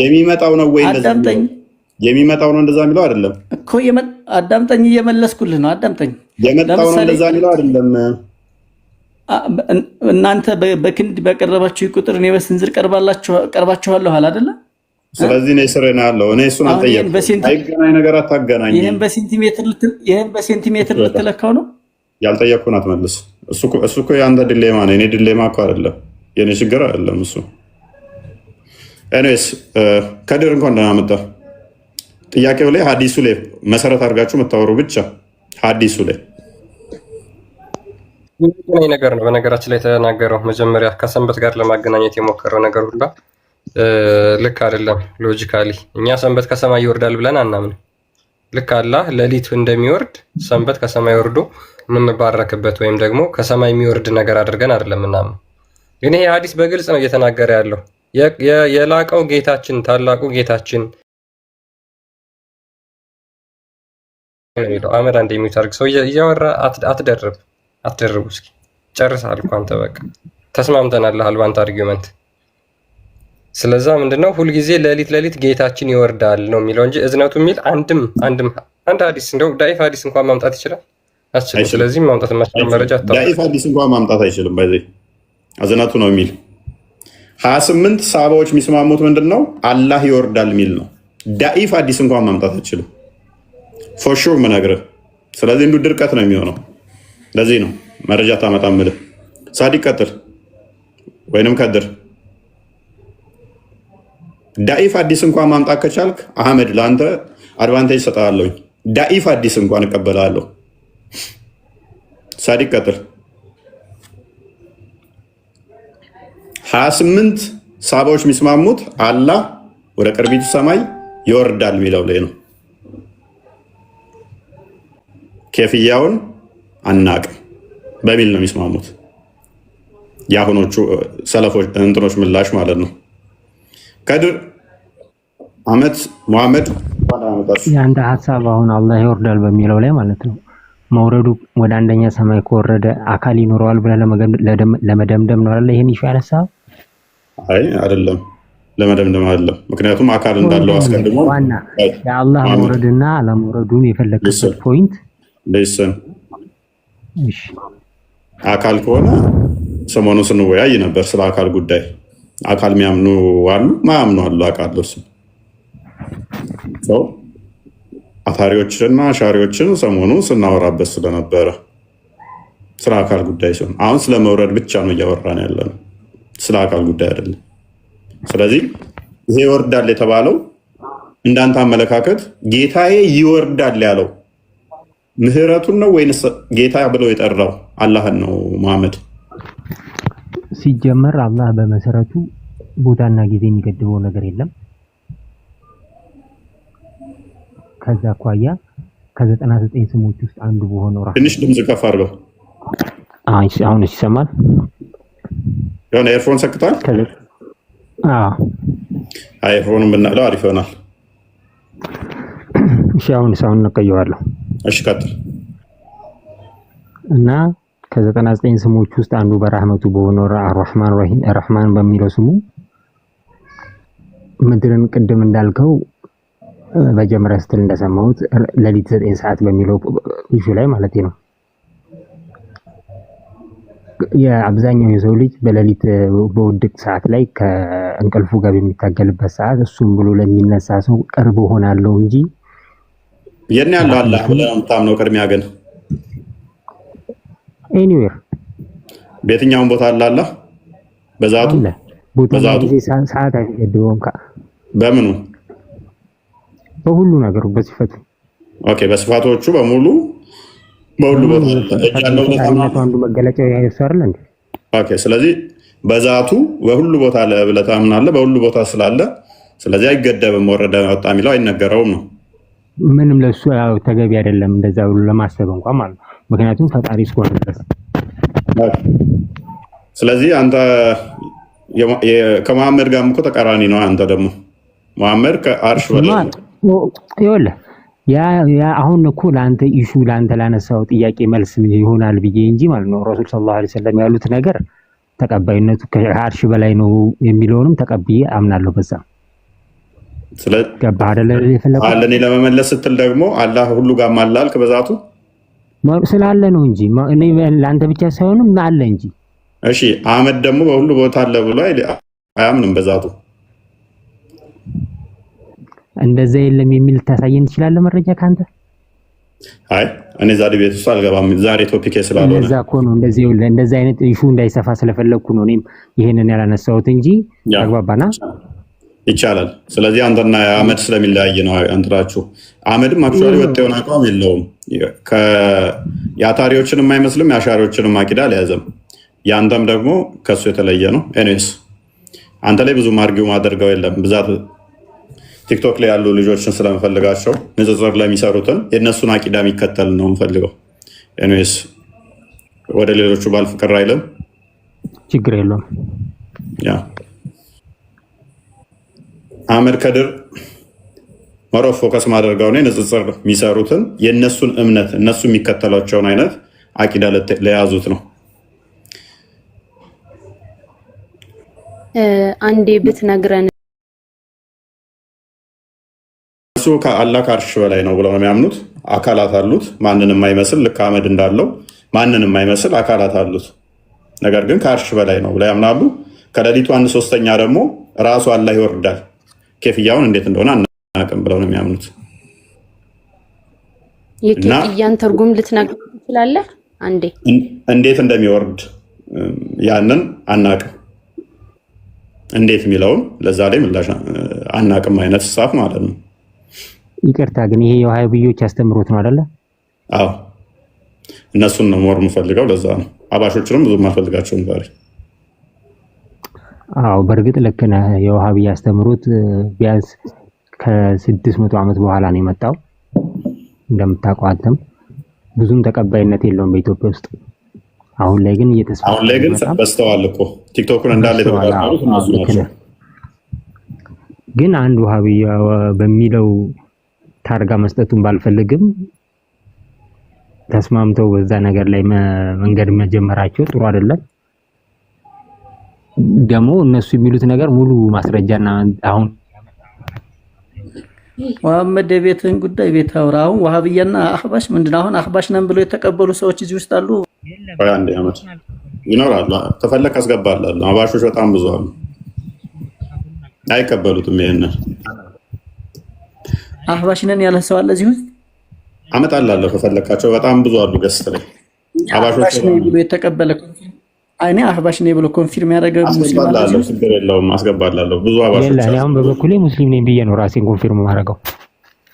የሚመጣው ነው ወይ የሚመጣው ነው እንደዛ የሚለው አይደለም እኮ። አዳምጠኝ፣ እየመለስኩልህ ነው። አዳምጠኝ። የመጣው ነው እንደዛ የሚለው አይደለም። እናንተ በክንድ በቀረባችሁ ቁጥር እኔ በስንዝር ቀርባችኋለሁ አለ አይደለ? ስለዚህ እኔ ስሬ ነው ያለው። እኔ እሱን አልጠየቅኩም። አይገናኝ ነገር አታገናኝ። ይሄን በሴንቲሜትር ልትለካው ነው። ያልጠየቅኩን አትመልስ። እሱ እኮ የአንተ ዲሌማ ነው። እኔ ዲሌማ እኮ አይደለም፣ የኔ ችግር አይደለም እሱ። ኤኒዌይስ ከድር እንኳን ደህና መጣ። ጥያቄው ላይ ሀዲሱ ላይ መሰረት አድርጋችሁ የምታወሩ ብቻ ሀዲሱ ላይ ነገር ነው። በነገራችን ላይ የተናገረው መጀመሪያ ከሰንበት ጋር ለማገናኘት የሞከረው ነገር ሁላ ልክ አይደለም። ሎጂካሊ እኛ ሰንበት ከሰማይ ይወርዳል ብለን አናምን። ልክ አላህ ሌሊት እንደሚወርድ ሰንበት ከሰማይ ወርዶ የምንባረክበት ወይም ደግሞ ከሰማይ የሚወርድ ነገር አድርገን አይደለም ምናምን። ግን ይሄ ሀዲስ በግልጽ ነው እየተናገረ ያለው የላቀው ጌታችን ታላቁ ጌታችን አመድ አንድ የሚታርግ ሰው እያወራ አትደርቡ። እስኪ ጨርሰሃል እኮ አንተ፣ በቃ ተስማምተናል በአንተ አርጊመንት። ስለዛ ምንድነው ሁልጊዜ ሌሊት ጌታችን ይወርዳል ነው የሚለው እንጂ እዝነቱ የሚል አንድ ሀዲስ እንደው ዳኢፍ ሀዲስ እንኳን ማምጣት ይችላል አስችልም። ስለዚህ ማምጣት ማስቀመጥ መረጃ ዳኢፍ ሀዲስ እንኳን ማምጣት አይችልም። ባይዘይ እዝነቱ ነው የሚል 28 ሰሃባዎች የሚስማሙት ምንድነው አላህ ይወርዳል የሚል ነው። ዳኢፍ ሀዲስ እንኳን ማምጣት አይችልም ፎሹር ምነግርህ። ስለዚህ እንዱ ድርቀት ነው የሚሆነው። ለዚህ ነው መረጃ ታመጣም ምልህ። ሳዲቅ ቀጥል ወይንም ከድር። ዳኢፍ አዲስ እንኳን ማምጣት ከቻልክ አህመድ ለአንተ አድቫንቴጅ ሰጠሃለሁኝ። ዳኢፍ አዲስ እንኳን እቀበላለሁ። ሳዲቅ ቀጥል። 28 ሰሃባዎች የሚስማሙት አላህ ወደ ቅርቢቱ ሰማይ ይወርዳል የሚለው ላይ ነው። ኬፍያውን አናቅም በሚል ነው የሚስማሙት። የአሁኖቹ ሰለፎች እንትኖች ምላሽ ማለት ነው። ከድር አመት ሙሐመድ የአንድ ሀሳብ አሁን አላህ ይወርዳል በሚለው ላይ ማለት ነው። መውረዱ ወደ አንደኛ ሰማይ ከወረደ አካል ይኖረዋል ብለህ ለመደምደም ነው አይደል? ይሄን ይሻ ያነሳ አይ አይደለም፣ ለመደምደም አይደለም። ምክንያቱም አካል እንዳለው አስቀድሞ ዋና የአላህ መውረድና አለመውረዱን የፈለክበት ፖይንት ለይሰን አካል ከሆነ ሰሞኑን ስንወያይ ነበር ስለ አካል ጉዳይ። አካል የሚያምኑ አሉ፣ ማያምኑ አሉ። አውቃለሁ። ሰው አታሪዎችንና አሻሪዎችን ሰሞኑ ስናወራበት ስለነበረ ስለ አካል ጉዳይ ሲሆን አሁን ስለ መውረድ ብቻ ነው እያወራን ያለ ነው፣ ስለ አካል ጉዳይ አይደለም። ስለዚህ ይሄ ይወርዳል የተባለው እንዳንተ አመለካከት ጌታዬ ይወርዳል ያለው ምህረቱን ነው ወይንስ ጌታ ብለው የጠራው አላህን ነው? መሐመድ ሲጀመር አላህ በመሰረቱ ቦታና ጊዜ የሚገድበው ነገር የለም። ከዛ አኳያ ከ99 ስሞች ውስጥ አንዱ በሆነው ትንሽ ድምጽ ከፍ አድርገው። አሁን ይሰማል? የሆነ ኤርፎን ሰክቷል? ኤርፎኑን ብናለው አሪፍ ይሆናል። እሺ አሁን ነቀየዋለሁ። እሺ ቀጥል። እና ከ99 ስሞች ውስጥ አንዱ በራህመቱ በሆነው አርራህማን ረሂም ረህማን በሚለው ስሙ ምድርን ቅድም እንዳልከው በጀመረ ስትል እንደሰማሁት ለሊት 9 ሰዓት በሚለው ኢሹ ላይ ማለት ነው። የአብዛኛው የሰው ልጅ በሌሊት በውድቅ ሰዓት ላይ ከእንቅልፉ ጋር የሚታገልበት ሰዓት እሱም ብሎ ለሚነሳ ሰው ቅርብ ሆናለሁ እንጂ የኔ ያለው አላህ በጣም ነው ቅድሚያ ግን ኤኒዌር በየትኛውም ቦታ አላህ በዛቱ ሰዓት አይገድበውም። በምኑ በሁሉ ነገሩ በሲፈቱ ኦኬ፣ በስፋቶቹ በሙሉ በሁሉ ቦታ ያለው አንዱ መገለጫ ያይሰራል እንዴ? ኦኬ። ስለዚህ በዛቱ በሁሉ ቦታ ለብለህ ታምናለህ፣ በሁሉ ቦታ ስላለ ስለዚህ አይገደብም። ወረደ ወጣ የሚለው አይነገረውም ነው። ምንም ለሱ ያው ተገቢ አይደለም እንደዛ ብሎ ለማሰብ እንኳን ማለት ነው። ምክንያቱም ፈጣሪ እስከሆነ ድረስ። ስለዚህ አንተ ከመሐመድ ጋር እኮ ተቃራኒ ነው። አንተ ደግሞ መሐመድ ከአርሽ በላይ ይኸውልህ ያ አሁን እኮ ለአንተ ኢሹ ለአንተ ላነሳው ጥያቄ መልስ ይሆናል ብዬ እንጂ ማለት ነው። ረሱል ሰለላሁ ዐለይሂ ወሰለም ያሉት ነገር ተቀባይነቱ ከአርሽ በላይ ነው የሚለውንም ተቀብዬ አምናለሁ። በዛ ገባህ አይደለ? እኔ ለመመለስ ስትል ደግሞ አላህ ሁሉ ጋር ማላልክ በዛቱ ስላለ ነው እንጂ እኔ ለአንተ ብቻ ሳይሆንም አለ እንጂ። እሺ አህመድ ደግሞ በሁሉ ቦታ አለ ብሎ አያምንም በዛቱ። እንደዛ የለም የሚል ታሳየን ትችላለህ መረጃ ካንተ? አይ እኔ ዛሬ ቤት ውስጥ አልገባም። ዛሬ ቶፒክ ስላልሆነ እንደዛ እኮ ነው። እንደዚህ አይነት ኢሹ እንዳይሰፋ ስለፈለኩ ነው እኔም ይሄንን ያላነሳሁት እንጂ ተግባባና ይቻላል። ስለዚህ አንተና አህመድ ስለሚለያይ ነው አንተራችሁ። አህመድም አክቹአሊ ወጥ የሆነ አቋም የለውም። የአታሪዎችንም አይመስልም፣ የአሻሪዎችንም አቂዳ አልያዘም። ያንተም ደግሞ ከሱ የተለየ ነው። ኤኒዌይስ አንተ ላይ ብዙ ማርጊው ማደርገው የለም። ብዛት ቲክቶክ ላይ ያሉ ልጆችን ስለምፈልጋቸው ንጽጽር ለሚሰሩትን የእነሱን አቂዳ የሚከተል ነው የምፈልገው። ኤኒዌይስ ወደ ሌሎቹ ባል ፍቅር አይልም፣ ችግር የለውም። ያ አህመድ ከድር መሮ ፎከስ ማድረጋው ነው ንጽጽር የሚሰሩትን የእነሱን እምነት እነሱ የሚከተሏቸውን አይነት አቂዳ ለያዙት ነው። አንዴ ብትነግረን እሱ ከአላህ ከአርሽ በላይ ነው ብለው ነው የሚያምኑት። አካላት አሉት ማንንም የማይመስል ልክ አህመድ እንዳለው ማንንም የማይመስል አካላት አሉት። ነገር ግን ከአርሽ በላይ ነው ብለው ያምናሉ። ከሌሊቱ 1/3 ደግሞ ራሱ አላህ ይወርዳል። ኬፍያውን እንዴት እንደሆነ አናውቅም ብለው ነው የሚያምኑት። የኬፍያን ትርጉም ልትነግር ትችላለህ? አንዴ እንዴት እንደሚወርድ ያንን አናውቅም። እንዴት የሚለውን ለዛ ላይ ምላሽ አናውቅም አይነት ጻፍ ማለት ነው። ይቅርታ ግን ይሄ የዋሃብዮች ያስተምሩት ነው አይደለ? አዎ እነሱን ነው ሞር የምፈልገው። ለዛ ነው አባሾችንም ብዙ የማልፈልጋቸውም ዛሬ። አዎ በእርግጥ ልክ ነህ። የዋሃብያ ያስተምሩት ቢያንስ ከ600 ዓመት በኋላ ነው የመጣው። እንደምታውቀው አንተም ብዙም ተቀባይነት የለውም በኢትዮጵያ ውስጥ። አሁን ላይ ግን እየተስፋፋ አሁን ላይ ግን በስተዋል እኮ ቲክቶክን እንዳለ የተባሉት እነሱ ናቸው። ግን አንድ ዋሃብያ በሚለው ታርጋ መስጠቱን ባልፈልግም ተስማምተው በዛ ነገር ላይ መንገድ መጀመራቸው ጥሩ አይደለም። ደግሞ እነሱ የሚሉት ነገር ሙሉ ማስረጃና አሁን መሐመድ የቤትን ጉዳይ ቤት አውራ። አሁን ዋሃብያና አህባሽ ምንድነው? አሁን አህባሽ ነን ብሎ የተቀበሉ ሰዎች እዚህ ውስጥ አሉ። አንድ አመት ይኖራሉ። ተፈለክ አስገባላለሁ። አህባሾች በጣም ብዙ አሉ። አይቀበሉትም። ይሄንን አህባሽ ነን ያለ ሰው አለ እዚህ ውስጥ? አመጣላለሁ ከፈለካቸው በጣም ብዙ አሉ። ገስት ላይ አህባሽ ነኝ ብሎ የተቀበለ አይኔ አህባሽ ነኝ ብሎ ኮንፊርም ያደረገ ሙስሊም አለ እዚህ ውስጥ? ችግር የለውም አስገባላለሁ። ብዙ አህባሾች አሉ። አሁን በበኩሌ ሙስሊም ነኝ ብዬ ነው ራሴን ኮንፊርም ማድረገው።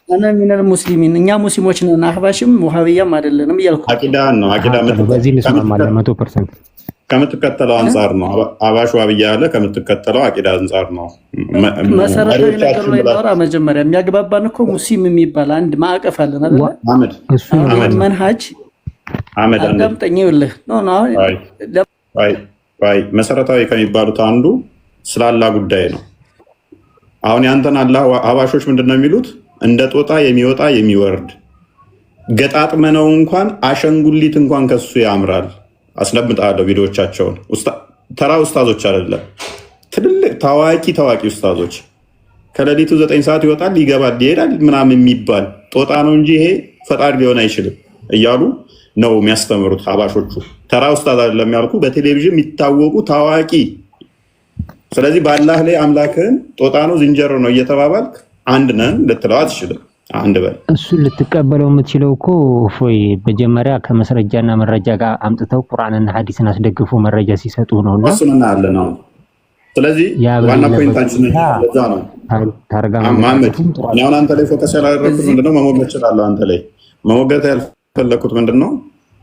እኛ ሚነል ሙስሊሚን እኛ ሙስሊሞች ነን፣ አህባሽም ወሃቢያም አይደለንም እያልኩ አቂዳን ነው። አቂዳ በዚህ እንስማማለን 100%። ከምትከተለው አንጻር ነው አህባሽ ወሃቢያ አለ። ከምትከተለው አቂዳ አንጻር ነው። መሰረታዊ ነገር ላይ ነው። መጀመሪያ የሚያግባባን እኮ ሙስሊም የሚባል አንድ ማዕቀፍ አለን አይደል? አህመድ እሱ መንሃጅ አዳምጠኝ ይኸውልህ መሰረታዊ ከሚባሉት አንዱ ስለ አላህ ጉዳይ ነው። አሁን ያንተን አላህ አህባሾች ምንድን ነው የሚሉት? እንደ ጦጣ የሚወጣ የሚወርድ ገጣጥመነው እንኳን አሸንጉሊት እንኳን ከሱ ያምራል። አስለምጣለሁ ቪዲዮቻቸውን። ተራ ኡስታዞች አይደለም፣ ትልልቅ ታዋቂ ኡስታዞች ከሌሊቱ 9 ሰዓት ይወጣል ይገባል ይሄዳል ምናምን የሚባል ጦጣ ነው እንጂ ይሄ ፈጣሪ ሊሆን አይችልም እያሉ ነው የሚያስተምሩት አህባሾቹ። ተራ ኡስታዝ አይደለም ያልኩ፣ በቴሌቪዥን የሚታወቁ ታዋቂ። ስለዚህ በአላህ ላይ አምላክህን ጦጣ ነው ዝንጀሮ ነው እየተባባልክ አንድ ነን ልትለው አትችልም። አንድ በል እሱን ልትቀበለው የምትችለው እኮ ፎይ መጀመሪያ ከመስረጃና መረጃ ጋር አምጥተው ቁርአንና ሐዲስን አስደግፎ መረጃ ሲሰጡ ነውና እሱን እናያለን አሁን። ስለዚህ ዋና ፖይንታችን ለዛ ነው ታርጋ ማመድ። አሁን አንተ ላይ ፎከስ ያላደረኩት ምንድነው? መሞገት እችላለሁ። አንተ ላይ መሞገት ያልፈለኩት ምንድነው?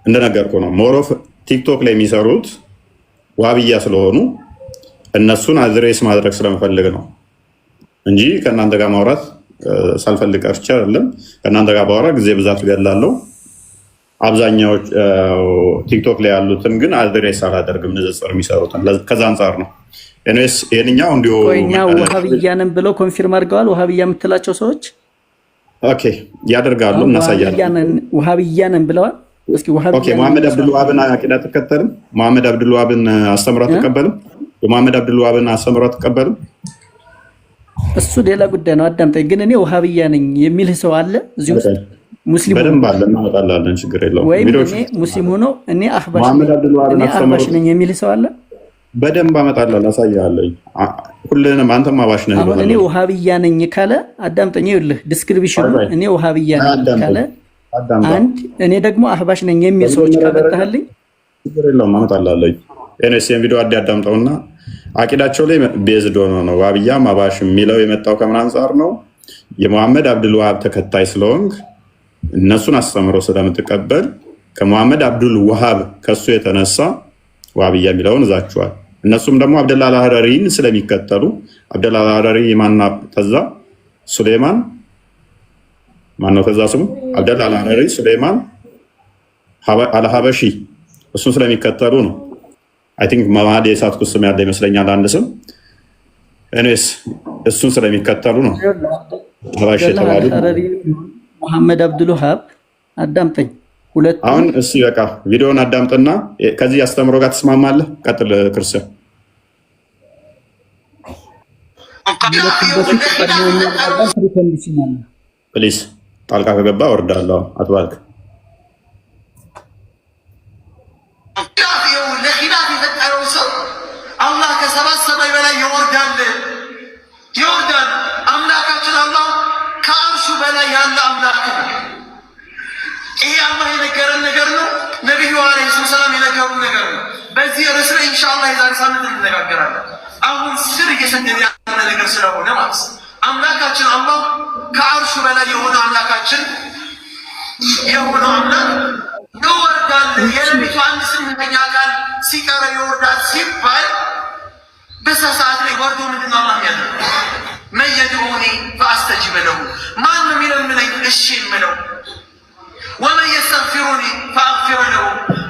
እንደነገርኩህ ነው። ሞሮፍ ቲክቶክ ላይ የሚሰሩት ዋብያ ስለሆኑ እነሱን አድሬስ ማድረግ ስለምፈልግ ነው እንጂ ከእናንተ ጋር ማውራት ሳልፈልግ ቀርቼ አይደለም። ከእናንተ ጋር ባወራ ጊዜ ብዛት እገላለሁ። አብዛኛዎች ቲክቶክ ላይ ያሉትን ግን አድሬስ አላደርግም፣ ንጽጽር የሚሰሩትን። ከዛ አንጻር ነው። ኤኒዌይስ ይሄንኛው እንዲሁ እኛ ወሃቢያንን ብለው ኮንፊርም አድርገዋል። ወሃቢያ የምትላቸው ሰዎች ኦኬ ያደርጋሉ፣ እናሳያለን። ወሃቢያንን ብለዋል። እስኪ ወሃቢያ መሐመድ አብዱልዋሃብን አቂዳ አትከተልም? መሐመድ አብዱልዋሃብን አስተምሮ አትቀበልም? የመሐመድ አብዱልዋሃብን አስተምሮ አትቀበልም? እሱ ሌላ ጉዳይ ነው። አዳምጠኝ። ግን እኔ ወሃቢያ ነኝ የሚል ሰው አለ እዚህ ውስጥ? ሙስሊም በደንብ አለ፣ እናመጣላለን። ችግር የለውም። ወይም እኔ ሙስሊም ሆኖ እኔ አህባሽ ነኝ የሚል ሰው አለ? በደንብ አመጣላለሁ፣ አሳያለሁ። ሁሉንም አንተም አህባሽ ነኝ አሁን እኔ ወሃቢያ ነኝ ካለ አዳምጠኝ። ይኸውልህ ዲስክሪፕሽኑ እኔ ወሃቢያ ነኝ ካለ አንድ፣ እኔ ደግሞ አህባሽ ነኝ የሚል ሰዎች ካመጣህልኝ ችግር የለውም፣ አመጣላለሁ። ኤንኤስ ቪዲዮ አዳምጠውና አቂዳቸው ላይ ቤዝድ ሆኖ ነው ዋብያም አህባሽ የሚለው የመጣው። ከምን አንጻር ነው? የመሐመድ አብዱልዋሃብ ተከታይ ስለሆንክ እነሱን አስተምሮ ስለምትቀበል ከመሐመድ አብዱልዋሃብ ከሱ የተነሳ ዋብያ የሚለውን እዛችኋል። እነሱም ደግሞ አብደላ አልሀረሪን ስለሚከተሉ አብደላ አልሀረሪ ማና ከዛ ሱሌማን ማነው? ከዛ ስሙ አብደላ አልሀረሪ ሱሌማን አልሀበሺ እሱን ስለሚከተሉ ነው። አይ ቲንክ መሀል የእሳት ኩስም ያለ ይመስለኛል አንድ ስም። እኔስ እሱን ስለሚከተሉ ነው አህባሽ የተባሉ። መሐመድ አብዱልዋሃብ አዳምጠኝ። አሁን እሺ በቃ ቪዲዮውን አዳምጥና ከዚህ አስተምሮ ጋር ትስማማለህ? ቀጥል ክርስቲያን። ፕሊዝ ጣልቃ ከገባ ወርዳለሁ አትባልክ። አላህ ከሰባት ሰማይ በላይ ይወርዳል። አምላካችን አላህ ከአርሹ በላይ ያለ አምላክ ነው። ይሄ አላህ የነገረን ነገር ነው። ነቢዩ ዓለይሂ ሰላም የነገሩን ነገር ነው። በዚህ ርዕስ ላይ ኢንሻአላህ የዛሬ ሳምንት እንነጋገራለን። አሁን ስር እየሰደደ ያለ ነገር ስለሆነ ማለት ነው። አምላካችን አላህ ከአርሹ በላይ የሆነ አምላካችን የሆነ አምላክ ይወርዳል። የሌሊቱ 1/8 አካል ሲቀረ ይወርዳል ሲባል በዛ ሰዓት ላይ ወርዶ ምንድነው አላህ ያደረገው? መን የድዑኒ ፈአስተጂበ ለሁ፣ ማን ነው የሚለምነኝ እሺ የምለው? ወመን የስተግፊሩኒ ፈአግፊረ ለሁ፣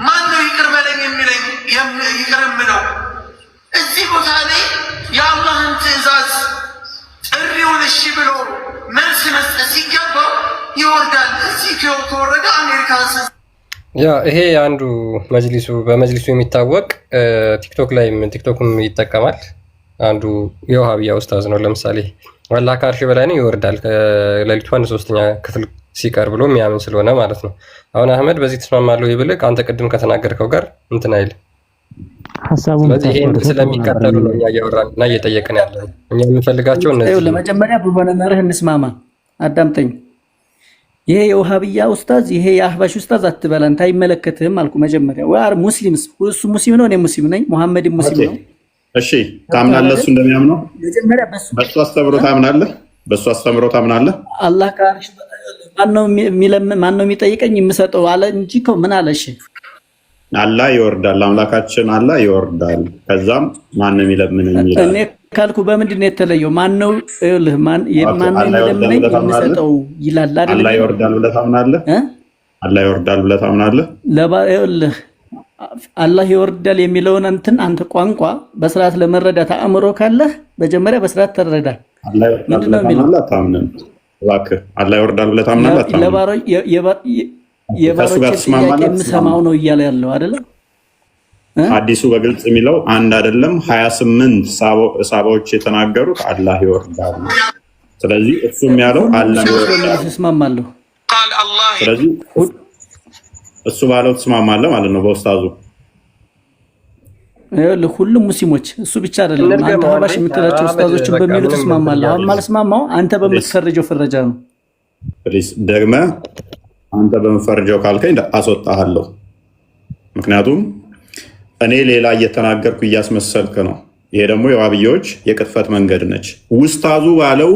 ማን ነው ይቅር በለኝ የሚለኝ ይቅር የምለው? እዚህ ቦታ ላይ የአላህን ትዕዛዝ ጥሪውን እሺ ብሎ መልስ መስጠት ሲገባው ይወርዳል። እዚህ ከወረደ አሜሪካን ያ ይሄ አንዱ መጅሊሱ በመጅሊሱ የሚታወቅ ቲክቶክም ይጠቀማል። አንዱ የውሃብያ ኡስታዝ ነው። ለምሳሌ አላህ ከአርሽ በላይ ነው ይወርዳል ከሌሊቱ 1/3 ክፍል ሲቀር ብሎ የሚያምን ስለሆነ ማለት ነው። አሁን አህመድ በዚህ ተስማማለሁ ይብልህ አንተ ቅድም ከተናገርከው ጋር እንትን አይል ሐሳቡን ስለዚህ ይሄን ስለሚከተሉ ነው እያወራን እና እየጠየቅን ያለው። እኛ የምንፈልጋቸው እነዚህ ነው። ለመጀመሪያ በሆነ መርህ እንስማማ። አዳምጠኝ። ይሄ የውሃብያ ኡስታዝ ይሄ የአህባሽ ኡስታዝ አትበላን፣ አይመለከትህም አልኩ መጀመሪያ። ወአር ሙስሊምስ እሱ ሙስሊም ነው፣ እኔ ሙስሊም ነኝ፣ መሐመድ ሙስሊም ነው። እሺ ታምናለህ? እሱ እንደሚያምነው መጀመሪያ በሱ አስተምሮ ታምናለህ? በሱ አስተምሮ ታምናለህ? አላህ ከአርሽ ማን ነው የሚጠይቀኝ የምሰጠው አለ እንጂ እኮ ምን አለ? እሺ አላህ ይወርዳል፣ አምላካችን አላህ ይወርዳል። ከዛም ማን ነው የሚለምነኝ ይላል። እኔ ካልኩ በምንድን ነው የተለየው? ማን ነው ይኸውልህ፣ ማን ነው የሚለምነኝ የምሰጠው ይላል አይደል? አላህ ይወርዳል ብለህ ታምናለህ? አላህ ይወርዳል ብለህ ታምናለህ? ይኸውልህ አላህ ይወርዳል የሚለውን እንትን አንተ ቋንቋ በስርዓት ለመረዳት አእምሮ ካለህ መጀመሪያ በስርዓት ተረዳ። ምንድን ነው የሚለው? እባክህ አላህ ይወርዳል ብለህ ታምናለህ? የባሮችን ጥያቄ የምሰማው ነው እያለ ያለው አይደለም። ሐዲሱ በግልጽ የሚለው አንድ አይደለም 28 ሳባዎች የተናገሩት አላህ ይወርዳል። ስለዚህ እሱም ያለው አላህ ይወርዳል እስማማለሁ። ስለዚህ እሱ ባለው ትስማማለህ ማለት ነው በኡስታዙ። ሁሉም ሙስሊሞች እሱ ብቻ አይደለም። አንተ ሀባሽ የምትላቸው ኡስታዞችን በሚሉት እስማማለሁ። አሁን ማልስማማው አንተ በምትፈርጀው ፍረጃ ነው። ፕሊስ ደግመህ አንተ በምፈርጀው ካልከኝ አስወጣሃለሁ። ምክንያቱም እኔ ሌላ እየተናገርኩ እያስመሰልክ ነው። ይሄ ደግሞ የዋብዮች የቅጥፈት መንገድ ነች። ኡስታዙ ባለው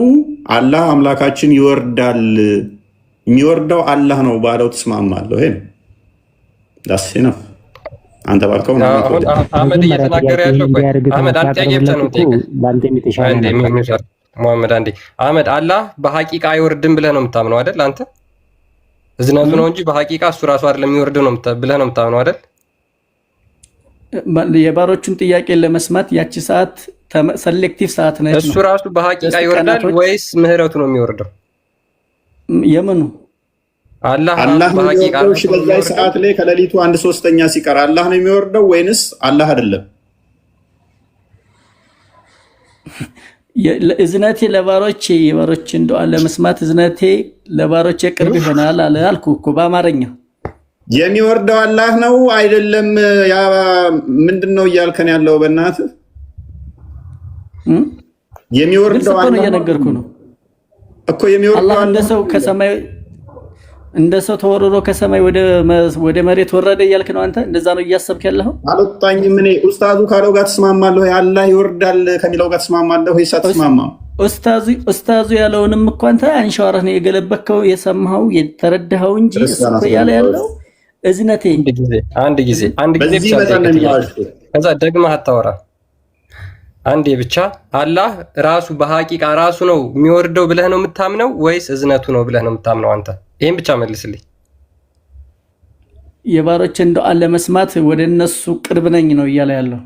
አላህ አምላካችን ይወርዳል፣ የሚወርደው አላህ ነው ባለው ትስማማለህ? ይሄ ዳስ ነው አንተ ባልከው ነው። አህመድ እየተናገረ ያለው አህመድ አንተ ያየብቻ ነው ሙሐመድ አንዴ አህመድ አላህ በሐቂቃ አይወርድም ብለህ ነው የምታምነው አይደል? አንተ እዝነቱ ነው እንጂ በሐቂቃ እሱ ራሱ አይደለም የሚወርደው ነው ብለህ ነው የምታምነው አይደል? የባሮቹን ጥያቄ ለመስማት ያቺ ሰዓት ሰሌክቲቭ ሰዓት ነች። እሱ ራሱ በሐቂቃ ይወርዳል ወይስ ምህረቱ ነው የሚወርደው? የምኑ አላህ በሐቂቃ በዛ ሰዓት ላይ ከሌሊቱ 1/3 ሲቀር አላህ ነው የሚወርደው ወይንስ አላህ አይደለም? እዝነቴ ለባሮቼ የባሮችን ዱዓ ለመስማት እዝነቴ ለባሮቼ ቅርብ ይሆናል አለ አልኩ እኮ በአማርኛ። የሚወርደው አላህ ነው አይደለም? ያ ምንድነው እያልከን ያለው? በእናትህ የሚወርደው አላህ ነው እየነገርኩ ነው እኮ። የሚወርደው እንደ ሰው ከሰማይ እንደ ሰው ተወርሮ ከሰማይ ወደ መሬት ወረደ እያልክ ነው አንተ? እንደዛ ነው እያሰብክ ያለኸው? አልወጣኝም እኔ። ኡስታዙ ካለው ጋር ተስማማለሁ። አላህ ይወርዳል ከሚለው ጋር ተስማማለሁ ወይስ አትስማማም? ኡስታዙ ያለውንም እኮ አንተ አንሻወራህ ነው የገለበከው፣ የሰማኸው የተረዳኸው እንጂ እሱ ያለ ያለው እዝነቴ አንድ ጊዜ ብቻ ከዛ ደግመህ አታወራ። አንዴ ብቻ አላህ ራሱ በሐቂቃ ራሱ ነው የሚወርደው ብለህ ነው የምታምነው ወይስ እዝነቱ ነው ብለህ ነው የምታምነው አንተ? ይሄን ብቻ መልስልኝ። የባሮችን ዱዓ ለመስማት ወደ እነሱ ቅርብ ነኝ ነው እያለ ያለው።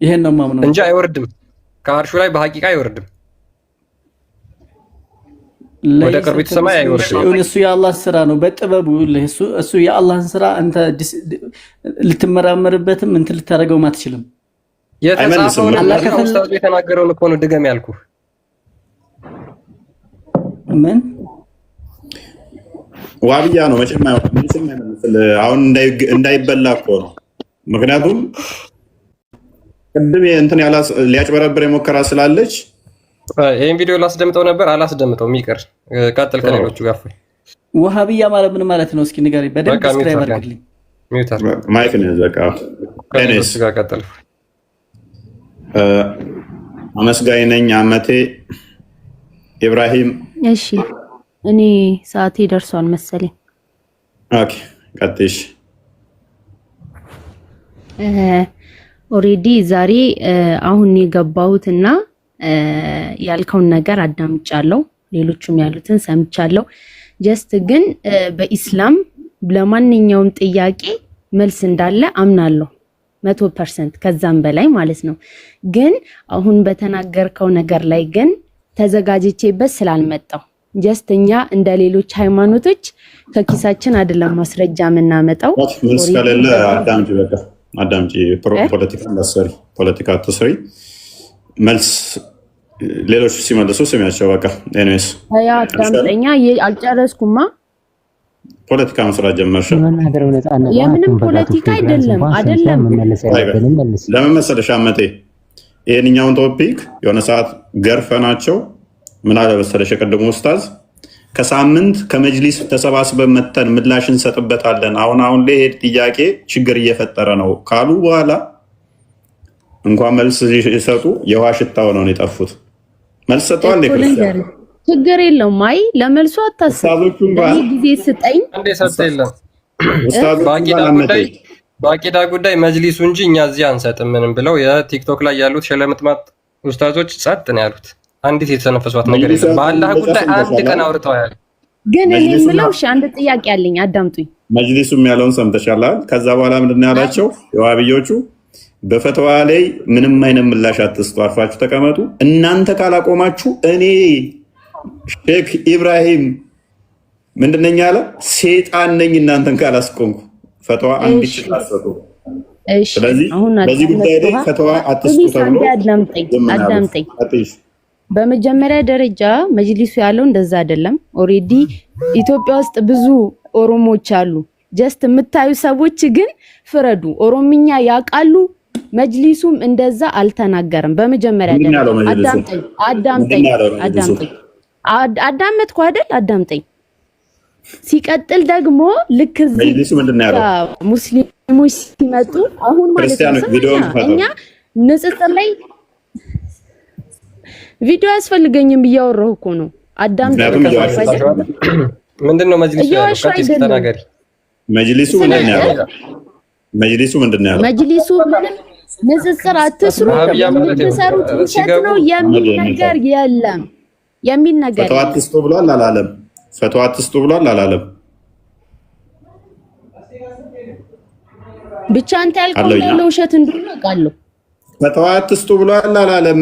ይሄን ነው የማምነው እንጂ አይወርድም፣ ከአርሹ ላይ በሐቂቃ አይወርድም። ወደ ቅርቢት ሰማይ አይወርድም። እሱ የአላህ ስራ ነው በጥበቡ። እሱ የአላህን ስራ አንተ ልትመራመርበትም እንትን ልታደርገውም አትችልም። የተጻፈውን አላህ ከኡስታዙ የተናገረውን እኮ ነው ድገም ያልኩ። ምን ዋብያ ነው መቼም አሁን እንዳይበላ እኮ ነው። ምክንያቱም ቅድም እንትን ሊያጭበረብር የሞከራ ስላለች ይሄን ቪዲዮ ላስደምጠው ነበር አላስደምጠው። የሚቀር ቀጥል ከሌሎቹ ጋር ወሃቢያ ማለት ምን ማለት ነው? እስኪ ንገረኝ በደንብ ስክራይብ አድርግልኝ። ሚውተር ማይክ ነው ዘቃ ከሌሎቹ ጋር ቀጥል። አመስጋኝ ነኝ አመቴ ኢብራሂም። እሺ እኔ ሰዓቴ ደርሷል መሰለኝ። ኦኬ ቀጥሽ። ኦሬዲ ዛሬ አሁን የገባሁትና ያልከውን ነገር አዳምጫለሁ፣ ሌሎችም ያሉትን ሰምቻለሁ። ጀስት ግን በኢስላም ለማንኛውም ጥያቄ መልስ እንዳለ አምናለሁ 100% ከዛም በላይ ማለት ነው። ግን አሁን በተናገርከው ነገር ላይ ግን ተዘጋጅቼበት ስላልመጣው ጀስት እኛ እንደ ሌሎች ሃይማኖቶች ከኪሳችን አይደለም ማስረጃ የምናመጣው። መስከለለ አዳምጪ ፖለቲካ ተስሪ መልስ ሌሎች ሲመልሱ ስሚያቸው። በቃ ኤኒዌይስ ያ አዳምጠኛ አልጨረስኩማ። ፖለቲካ መስራት ጀመርሽ። የምንም ፖለቲካ አይደለም። ለምን መሰለሽ አመቴ ይሄንኛውን ቶፒክ የሆነ ሰዓት ገርፈናቸው ምን አለ መሰለሽ የቀድሞ ኡስታዝ ከሳምንት ከመጅሊስ ተሰባስበን መተን ምላሽ እንሰጥበታለን። አሁን ላይ ጥያቄ ችግር እየፈጠረ ነው ካሉ በኋላ እንኳን መልስ ሲሰጡ የውሃ ሽታ ሆነው ነው የጠፉት። መልስ ሰጥተዋል። ችግር የለውም። አይ ለመልሱ አታስብ። ጊዜ ስጠኝ። በአቂዳ ጉዳይ መጅሊሱ እንጂ እኛ እዚህ አንሰጥም ምንም ብለው የቲክቶክ ላይ ያሉት ሸለምጥማጥ ኡስታዞች ጸጥ ነው ያሉት። አንዲት የተነፈሷት ነገር የለም። በአላህ ጉዳይ አንድ ቀን አውርተው ያለ ግን እኔ የምለው አንድ ጥያቄ አለኝ፣ አዳምጡኝ። መጅሊሱም ያለውን ሰምተሻል። ከዛ በኋላ ምንድን ነው ያላቸው የዋሃብዮቹ? በፈተዋ ላይ ምንም አይነት ምላሽ አትስጡ፣ አርፋችሁ ተቀመጡ። እናንተ ካላቆማችሁ እኔ ሼክ ኢብራሂም ምንድን ነኝ አለ? ሴጣን ነኝ እናንተን ካላስቆምኩ ፈተዋ አንድ ይችላልሰጡ። ስለዚህ በዚህ ጉዳይ ላይ ፈተዋ አትስጡ ተብሎ አዳምጠኝ። በመጀመሪያ ደረጃ መጅሊሱ ያለው እንደዛ አይደለም። ኦሬዲ ኢትዮጵያ ውስጥ ብዙ ኦሮሞዎች አሉ። ጀስት የምታዩ ሰዎች ግን ፍረዱ። ኦሮምኛ ያውቃሉ። መጅሊሱም እንደዛ አልተናገረም። በመጀመሪያ ደረጃ አዳመጥኩ አይደል? አዳምጠኝ። ሲቀጥል ደግሞ ልክ እዚህ ሙስሊሞች ሲመጡ አሁን ማለት ነው እኛ ንጽጽር ላይ ቪዲዮ አያስፈልገኝም እያወራሁ እኮ ነው። አዳምጠኝ። ምንድነው መጅሊሱ ያለው? መጅሊሱ ምንድነው ያለው? መጅሊሱ ንጽጽር አትስሩ፣ የምትሰሩት ውሸት ነው የሚል ነገር የለም። የሚል ነገር ፈተዋ አትስጡ ብሏል አላለም? ፈተዋ አትስጡ ብሏል አላለም? ብቻ አንተ ያልከው ነው ውሸት እንደሆነ አውቃለሁ። ፈተዋ አትስጡ ብሏል አላለም?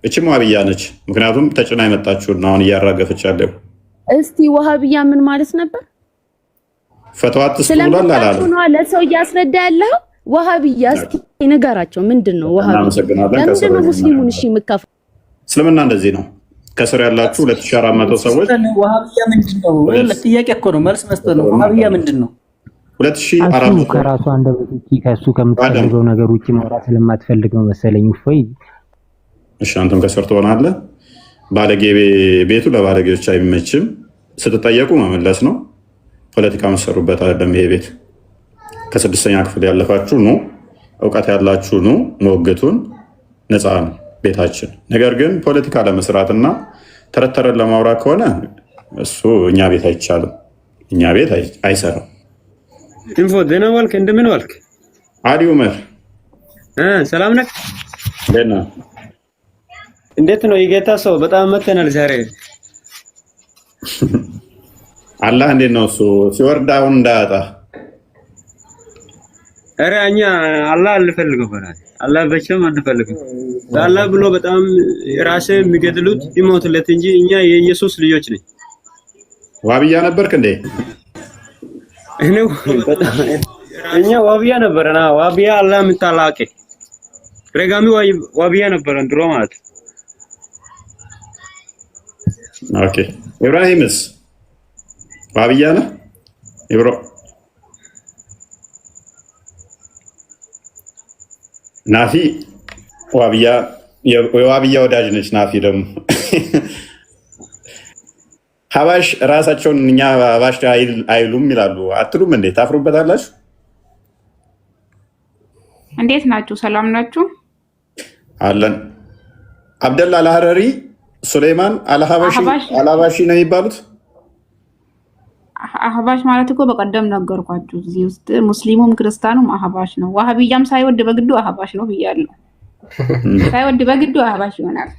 እቺ ዋሃብያ ነች። ምክንያቱም ተጭና የመጣችው ነው አሁን እያራገፈች ያለው። እስቲ ዋሃብያ ምን ማለት ነበር? ፈተዋ አትስጡ ብሏል አላለም? ለሰው እያስረዳ ያለው ዋሃብያ እስቲ ንገራቸው። ምንድነው ዋሃብያ? ለምንድነው ሙስሊሙን እሺ የምካፈ እስልምና እንደዚህ ነው። ከስር ያላችሁ 2400 ሰዎች ዋሃብያ ምንድነው? ጥያቄ እኮ ነው፣ መልስ መስጠት ነው። ዋሃብያ ምንድነው? 2400 ከራሱ አንደበት ከሱ ከምትፈልገው ነገር ውጪ ማውራት ስለማትፈልግ ነው መሰለኝ። እፎይ እሺ፣ አንተም ከስር ትሆናለህ። ባለጌ ቤቱ ለባለጌዎች አይመችም። ስትጠየቁ መመለስ ነው። ፖለቲካ መሰሩበት አይደለም ይሄ ቤት። ከስድስተኛ ክፍል ያለፋችሁ ኑ፣ እውቀት ያላችሁ ኑ፣ ሞግቱን። ነፃ ነው ቤታችን። ነገር ግን ፖለቲካ ለመስራትና ተረተረን ለማውራት ከሆነ እሱ እኛ ቤት አይቻልም፣ እኛ ቤት አይሰራም። ኢንፎ ደህና ዋልክ? እንደምን ዋልክ? አዲ ኡመር ሰላም ነህ? ደህና። እንዴት ነው የጌታ ሰው? በጣም መተናል ዛሬ። አላህ እንዴት ነው እሱ ሲወርድ አሁን እንዳያጣ? ኧረ እኛ አላህ አንፈልገው በራይ አላህ በቸም አንፈልገው። አላህ ብሎ በጣም ራሴ የሚገድሉት ይሞትለት እንጂ እኛ የኢየሱስ ልጆች ነን። ዋሃብያ ነበርክ እንዴ? እኛ ዋሃብያ ነበረና ዋሃብያ አላህ የምታላቀ ረጋሚ ዋሃብያ ነበረን ድሮ ማለት። ኦኬ ኢብራሂምስ ዋሃብያ ነህ? ኢብሮ ናፊ የዋሃብያ ወዳጅ ነች። ናፊ ደግሞ ሀባሽ ራሳቸውን እኛ ሀባሽ አይሉም ይላሉ። አትሉም እንዴ? ታፍሩበታላችሁ? እንዴት ናችሁ? ሰላም ናችሁ? አለን። አብደላ አልሀረሪ፣ ሱሌይማን አልሀባሺ ነው የሚባሉት። አህባሽ ማለት እኮ በቀደም ነገርኳችሁ። እዚህ ውስጥ ሙስሊሙም ክርስቲያኑም አህባሽ ነው። ዋሃብያም ሳይወድ በግዱ አህባሽ ነው ብያለሁ። ሳይወድ በግዱ አህባሽ ይሆናል።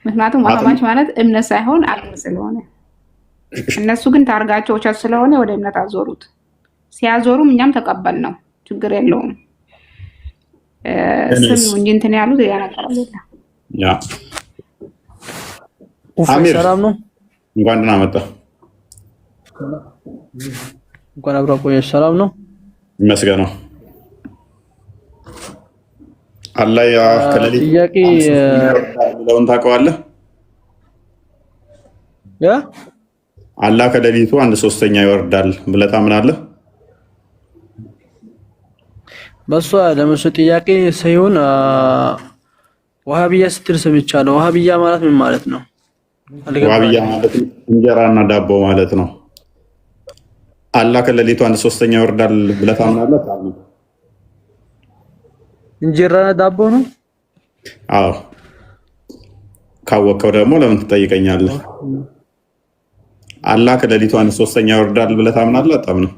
ምክንያቱም አህባሽ ማለት እምነት ሳይሆን አቅም ስለሆነ፣ እነሱ ግን ታርጋቸው ውሸት ስለሆነ ወደ እምነት አዞሩት። ሲያዞሩም እኛም ተቀበል ነው፣ ችግር የለውም። ስም እንጂ እንትን ያሉት ያነቀራል። አሚር ሰላም ነው። እንኳን ደህና መጣ። እንኳን አብራ ቆየሽ። ሰላም ነው ይመስገነው። አላህ ያ ከለሊት ጥያቄ ለውን ታውቀዋለህ? አላህ ከሌሊቱ 1/3 ይወርዳል ብለህ ታምናለህ? በሷ ለምሱ ጥያቄ ሳይሆን ወሃቢያ ስትል ሰምቻለሁ። ወሃቢያ ማለት ምን ማለት ነው? ወሃቢያ ማለት እንጀራና ዳቦ ማለት ነው። አላህ ከሌሊቱ 1/3 ይወርዳል ብለህ ታምናለህ? እንጀራና ዳቦ ነው? አዎ። ካወቀው ደግሞ ለምን ትጠይቀኛለህ? አላህ ከሌሊቱ 1/3 ይወርዳል ብለህ ታምናለህ? አታምንም?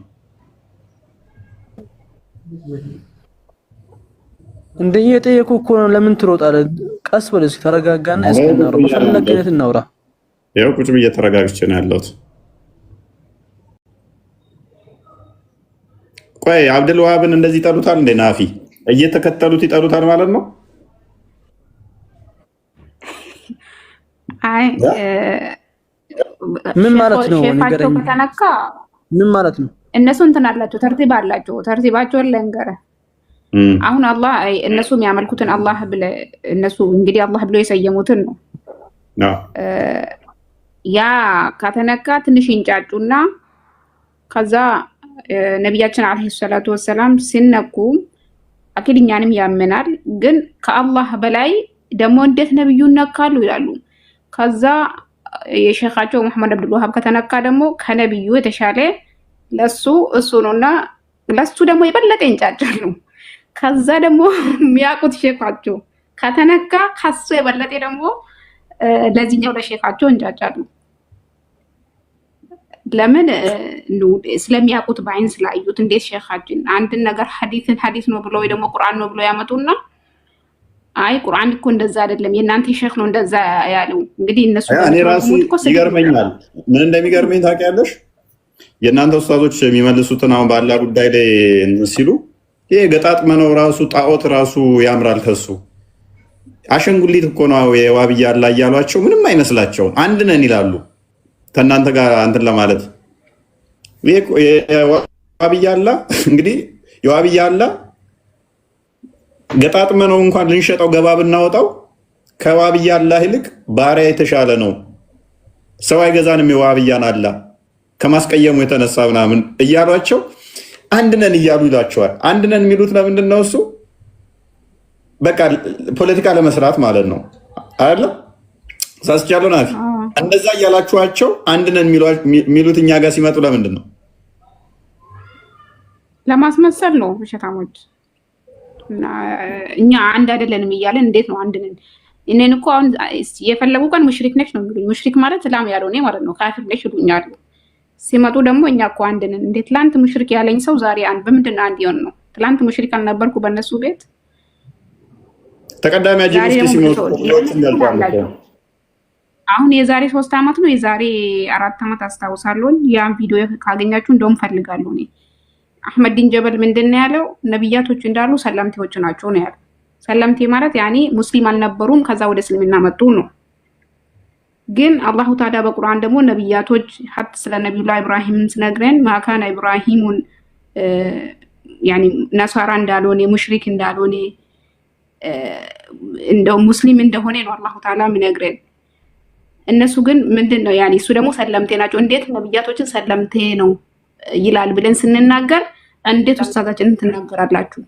እንደኛ የጠየቁ እኮ ነው። ለምን ትሮጣለህ? ቀስ በል እስኪ ተረጋጋና እስኪ እናውራ። በፈለግነት እናውራ። ያው ቁጭ ብዬ ተረጋግቼ ነው ያለሁት። ቆይ አብዱል ወሃብን እንደዚህ ይጠሉታል እንዴ? ናፊ እየተከተሉት ይጠሉታል ማለት ነው? አይ ምን ማለት ነው? ሼፋቸው ከተነካ ምን ማለት ነው? እነሱ እንትን አላቸው፣ ተርቲብ አላቸው። ተርቲባቸውን ልንገርህ። አሁን አላህ እነሱ የሚያመልኩትን አላህ ብለ እነሱ እንግዲህ አላህ ብሎ የሰየሙትን ነው። ያ ከተነካ ትንሽ ይንጫጩና ከዛ ነቢያችን አለይሂ ሰላቱ ወሰላም ሲነኩ አኪድ እኛንም ያመናል፣ ግን ከአላህ በላይ ደግሞ እንዴት ነብዩን ነካሉ ይላሉ። ከዛ የሼኻቸው መሐመድ አብዱል ወሃብ ከተነካ ደግሞ ከነብዩ የተሻለ ለሱ እሱ ነውና ለሱ ደግሞ የበለጠ ይንጫጫሉ። ከዛ ደግሞ የሚያውቁት ሼኻቸው ከተነካ ከሱ የበለጠ ደግሞ ለዚህኛው ለሼኻቸው እንጫጫሉ። ለምን? ስለሚያውቁት በአይን ስላዩት። እንዴት ሼኻችን አንድን ነገር ሐዲስ ነው ብሎ ወይ ደግሞ ቁርአን ነው ብሎ ያመጡና አይ ቁርአን እኮ እንደዛ አይደለም የእናንተ ሼኽ ነው እንደዛ ያለው። እንግዲህ እነሱ እኔ ራሱ ይገርመኛል። ምን እንደሚገርመኝ ታውቂያለሽ? የእናንተ ኡስታዞች የሚመልሱትን አሁን ባላ ጉዳይ ላይ ሲሉ ይሄ ገጣጥመነው ራሱ ጣዖት ራሱ ያምራል ከሱ አሸንጉሊት እኮ ነው የዋብያ አላ እያሏቸው ምንም አይመስላቸውም። አንድ ነን ይላሉ። ከእናንተ ጋር አንተን ለማለት የዋብያ አላ እንግዲህ የዋብያ አላ ገጣጥመነው እንኳን ልንሸጠው ገባ ብናወጣው ከዋብያ አላህ ይልቅ ባሪያ የተሻለ ነው። ሰው አይገዛንም የዋብያን አላ ከማስቀየሙ የተነሳ ምናምን እያሏቸው አንድ ነን እያሉ ይላቸዋል። አንድ ነን የሚሉት ለምንድን ነው? እሱ በቃ ፖለቲካ ለመስራት ማለት ነው አይደለ? ሳስቻለው ናፊ እንደዛ እያላችኋቸው አንድ ነን የሚሉት እኛ ጋር ሲመጡ ለምንድን ነው? ለማስመሰል ነው ውሸታሞች። እኛ አንድ አይደለንም እያለን እንዴት ነው አንድ ነን? እኔን እኮ አሁን የፈለጉ ቀን ሙሽሪክ ነች ነው የሚሉኝ። ሙሽሪክ ማለት እስላም ያልሆነ ማለት ነው። ካፊር ነች ይሉኛል። ሲመጡ ደግሞ እኛ እኮ አንድ ነን። እንዴት ትላንት ሙሽሪክ ያለኝ ሰው ዛሬ አንድ በምንድን ነው አንድ ይሆን ነው? ትላንት ሙሽሪክ አልነበርኩ በእነሱ ቤት። ተቀዳሚ አጅብ ሲሞቱ አሁን የዛሬ 3 ዓመት ነው የዛሬ 4 ዓመት አስታውሳለሁ። ያን ቪዲዮ ካገኛችሁ እንደውም ፈልጋለሁ። እኔ አህመድ ዲን ጀበል ምንድን ነው ያለው? ነብያቶች እንዳሉ ሰለምቴዎች ናቸው ነው ያለው። ሰለምቴ ማለት ያኔ ሙስሊም አልነበሩም ከዛ ወደ እስልምና መጡ ነው። ግን አላሁ ተዓላ በቁርአን ደግሞ ነብያቶች ሀት ስለ ነብዩላህ ኢብራሂም ስነግረን ማካና ኢብራሂሙን ያኒ ነሳራ እንዳልሆነ ሙሽሪክ እንዳልሆነ እንደው ሙስሊም እንደሆነ ነው አላሁ ተዓላ የሚነግረን። እነሱ ግን ምንድነው ያኒ እሱ ደግሞ ሰለምቴ ናቸው። እንዴት ነብያቶችን ሰለምቴ ነው ይላል ብለን ስንናገር እንዴት ኡስታዛችንን ትናገራላችሁ?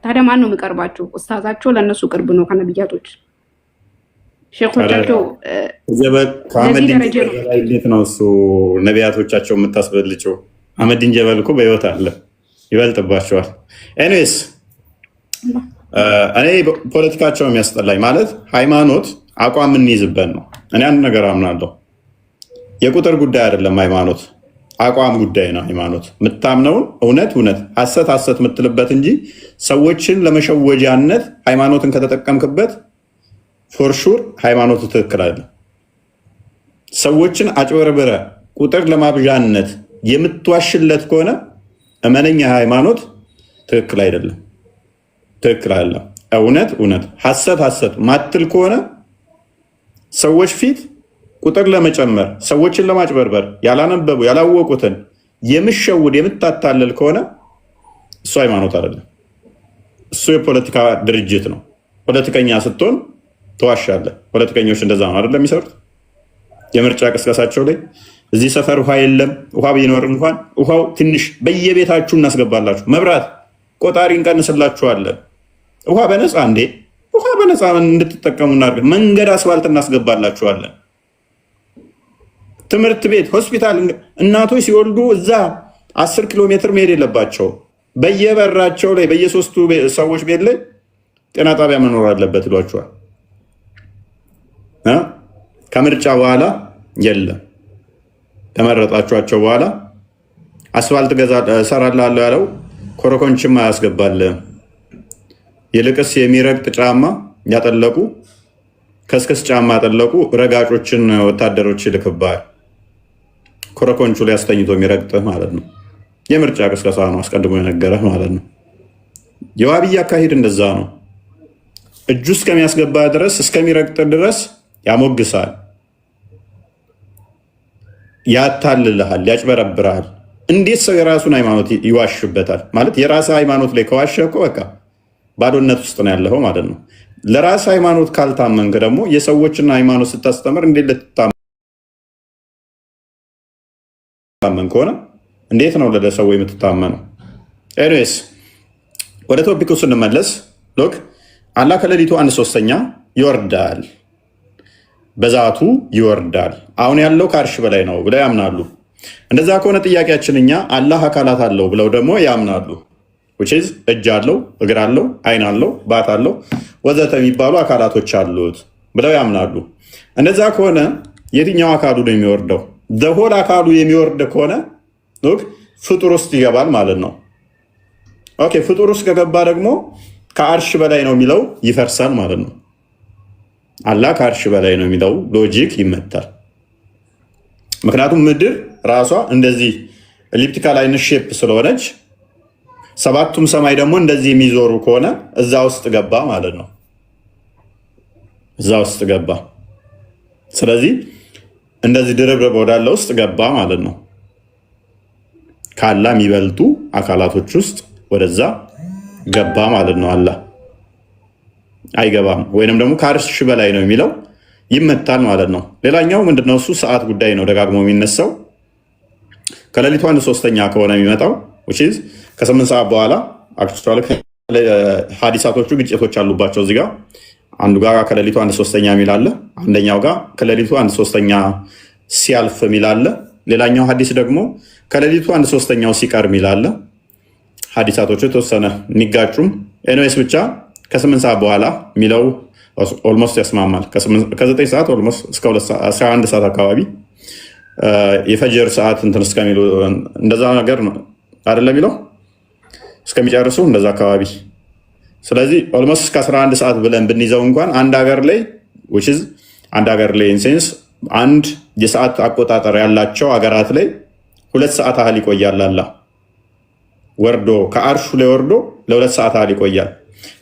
ታዲያ ማን ነው የሚቀርባቸው? ኡስታዛቸው ለነሱ ቅርብ ነው ከነብያቶች። ሼኾቻቸው እንዴት ነው እሱ ነቢያቶቻቸው የምታስበልጨው? አህመዲን ጀበል እኮ በህይወት አለ፣ ይበልጥባቸዋል። ኤኒዌይስ እኔ ፖለቲካቸው የሚያስጠላኝ ማለት ሃይማኖት አቋም የምንይዝበት ነው። እኔ አንድ ነገር አምናለሁ፣ የቁጥር ጉዳይ አይደለም ሃይማኖት፣ አቋም ጉዳይ ነው። ሃይማኖት የምታምነውን እውነት እውነት፣ ሐሰት ሐሰት የምትልበት እንጂ ሰዎችን ለመሸወጃነት ሃይማኖትን ከተጠቀምክበት ፎርሹር ሃይማኖቱ ትክክል አይደለም። ሰዎችን አጭበርብረ ቁጥር ለማብዣነት የምትዋሽለት ከሆነ እመነኛ ሃይማኖት ትክክል አይደለም፣ ትክክል አይደለም። እውነት እውነት፣ ሐሰት ሐሰት ማትል ከሆነ ሰዎች ፊት ቁጥር ለመጨመር ሰዎችን ለማጭበርበር ያላነበቡ ያላወቁትን የምሸውድ የምታታለል ከሆነ እሱ ሃይማኖት አይደለም፣ እሱ የፖለቲካ ድርጅት ነው። ፖለቲከኛ ስትሆን ትዋሻለህ። ፖለቲከኞች እንደዛ ነው አይደለም የሚሰሩት። የምርጫ ቅስቀሳቸው ላይ እዚህ ሰፈር ውሃ የለም፣ ውሃ ቢኖር እንኳን ውሃው ትንሽ በየቤታችሁ እናስገባላችሁ፣ መብራት ቆጣሪ እንቀንስላችኋለን፣ ውሃ በነፃ እንዴ ውሃ በነፃ እንድትጠቀሙ እናድርግ፣ መንገድ አስፋልት እናስገባላችኋለን፣ ትምህርት ቤት፣ ሆስፒታል። እናቶች ሲወልዱ እዛ 10 ኪሎ ሜትር መሄድ የለባቸው፣ በየበራቸው ላይ በየሶስቱ ሰዎች ቤት ላይ ጤና ጣቢያ መኖር አለበት ይሏቸዋል። ከምርጫ በኋላ የለም። ከመረጣችኋቸው በኋላ አስፋልት እሰራልሃለሁ ያለው ኮረኮንችም አያስገባልህም። ይልቅስ የሚረግጥ ጫማ ያጠለቁ ከስከስ ጫማ ያጠለቁ ረጋጮችን ወታደሮች ይልክብሃል። ኮረኮንቹ ላይ አስተኝቶ የሚረግጥህ ማለት ነው። የምርጫ ቅስቀሳ ነው፣ አስቀድሞ የነገረህ ማለት ነው። የዋህብያ አካሄድ እንደዛ ነው። እጁ እስከሚያስገባ ድረስ እስከሚረግጥ ድረስ ያሞግሳል፣ ያታልልሃል፣ ያጭበረብርሃል። እንዴት ሰው የራሱን ሃይማኖት ይዋሽበታል? ማለት የራስ ሃይማኖት ላይ ከዋሸ እኮ በቃ ባዶነት ውስጥ ነው ያለኸው ማለት ነው። ለራስ ሃይማኖት ካልታመንክ ደግሞ የሰዎችን ሃይማኖት ስታስተምር እንዴት ልትታመን ከሆነ እንዴት ነው ለሰው የምትታመነው? ኤኒዌይስ ወደ ቶፒኩ ስንመለስ ሎክ አላህ ከሌሊቱ 1/3 ይወርዳል፣ በዛቱ ይወርዳል። አሁን ያለው ከአርሽ በላይ ነው ብለው ያምናሉ። እንደዛ ከሆነ ጥያቄያችን እኛ አላህ አካላት አለው ብለው ደግሞ ያምናሉ። እጅ አለው፣ እግር አለው፣ አይን አለው፣ ባት አለው ወዘተ የሚባሉ አካላቶች አሉት ብለው ያምናሉ። እንደዛ ከሆነ የትኛው አካሉ ነው የሚወርደው? ዘሆል አካሉ የሚወርድ ከሆነ ፍጡር ውስጥ ይገባል ማለት ነው። ኦኬ፣ ፍጡር ውስጥ ከገባ ደግሞ ከአርሽ በላይ ነው የሚለው ይፈርሳል ማለት ነው። አላህ ከአርሽ በላይ ነው የሚለው ሎጂክ ይመታል። ምክንያቱም ምድር ራሷ እንደዚህ ኤሊፕቲካል አይነት ሼፕ ስለሆነች ሰባቱም ሰማይ ደግሞ እንደዚህ የሚዞሩ ከሆነ እዛ ውስጥ ገባ ማለት ነው። እዛ ውስጥ ገባ። ስለዚህ እንደዚህ ድርብርብ ወዳለ ውስጥ ገባ ማለት ነው። ከአላህ የሚበልጡ አካላቶች ውስጥ ወደዛ ገባ ማለት ነው። አላህ አይገባም፣ ወይንም ደግሞ ከአርሽ በላይ ነው የሚለው ይመታል ማለት ነው። ሌላኛው ምንድነው? እሱ ሰዓት ጉዳይ ነው ደጋግሞ የሚነሳው። ከሌሊቱ 1/3 ከሆነ የሚመጣው ከ8 ሰዓት በኋላ አክቹዋሊ ሀዲሳቶቹ ግጭቶች አሉባቸው። እዚህ ጋር አንዱ ጋር ከሌሊቱ 1/3 የሚል አለ፣ አንደኛው ጋር ከሌሊቱ 1/3 ሲያልፍ የሚል አለ። ሌላኛው ሀዲስ ደግሞ ከሌሊቱ 1/3 ሲቀር የሚል አለ። ሀዲሳቶቹ የተወሰነ የሚጋጩም ኤንዌስ ብቻ ከ8 ሰዓት በኋላ የሚለው ኦልሞስት ያስማማል። ከ9 ሰዓት ኦልሞስት እስከ 11 ሰዓት አካባቢ የፈጅር ሰዓት እንትን እስከሚሉ እንደዛ ነገር ነው አይደለም የሚለው እስከሚጨርሱ እንደዛ አካባቢ። ስለዚህ ኦልሞስት እስከ 11 ሰዓት ብለን ብንይዘው እንኳን አንድ ሀገር ላይ ኢንሴንስ አንድ የሰዓት አቆጣጠር ያላቸው ሀገራት ላይ 2 ሰዓት ያህል ይቆያል። አላህ ወርዶ ከአርሹ ላይ ወርዶ ለ2 ሰዓት ያህል ይቆያል።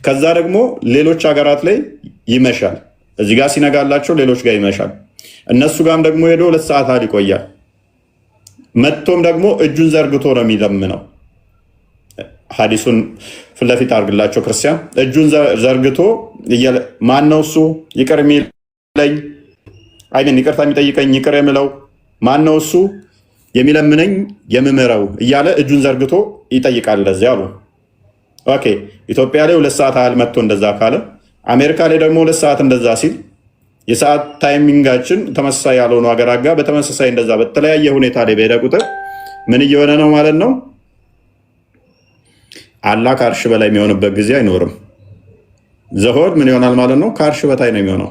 ከዛ ደግሞ ሌሎች ሀገራት ላይ ይመሻል። እዚህ ጋር ሲነጋላቸው ሌሎች ጋር ይመሻል። እነሱ ጋርም ደግሞ ሄዶ 2 ሰዓት ያህል ይቆያል። መጥቶም ደግሞ እጁን ዘርግቶ ነው የሚለምነው። ሀዲሱን ፊት ለፊት አድርግላቸው ክርስቲያን። እጁን ዘርግቶ ማን ነው እሱ ይቅር የሚለኝ አይደል? ይቅርታ የሚጠይቀኝ ይቅር የምለው ማን ነው እሱ የሚለምነኝ የምምረው እያለ እጁን ዘርግቶ ይጠይቃል። ለዚህ አሉ። ኦኬ፣ ኢትዮጵያ ላይ 2 ሰዓት ያህል መጥቶ እንደዛ ካለ፣ አሜሪካ ላይ ደግሞ 2 ሰዓት እንደዛ ሲል የሰዓት ታይሚንጋችን ተመሳሳይ ያልሆኑ ሀገራት ጋር በተመሳሳይ እንደዛ በተለያየ ሁኔታ ላይ በሄደ ቁጥር ምን እየሆነ ነው ማለት ነው? አላህ ከአርሽ በላይ የሚሆንበት ጊዜ አይኖርም። ዘሆድ ምን ይሆናል ማለት ነው? ከአርሽ በታይ ነው የሚሆነው።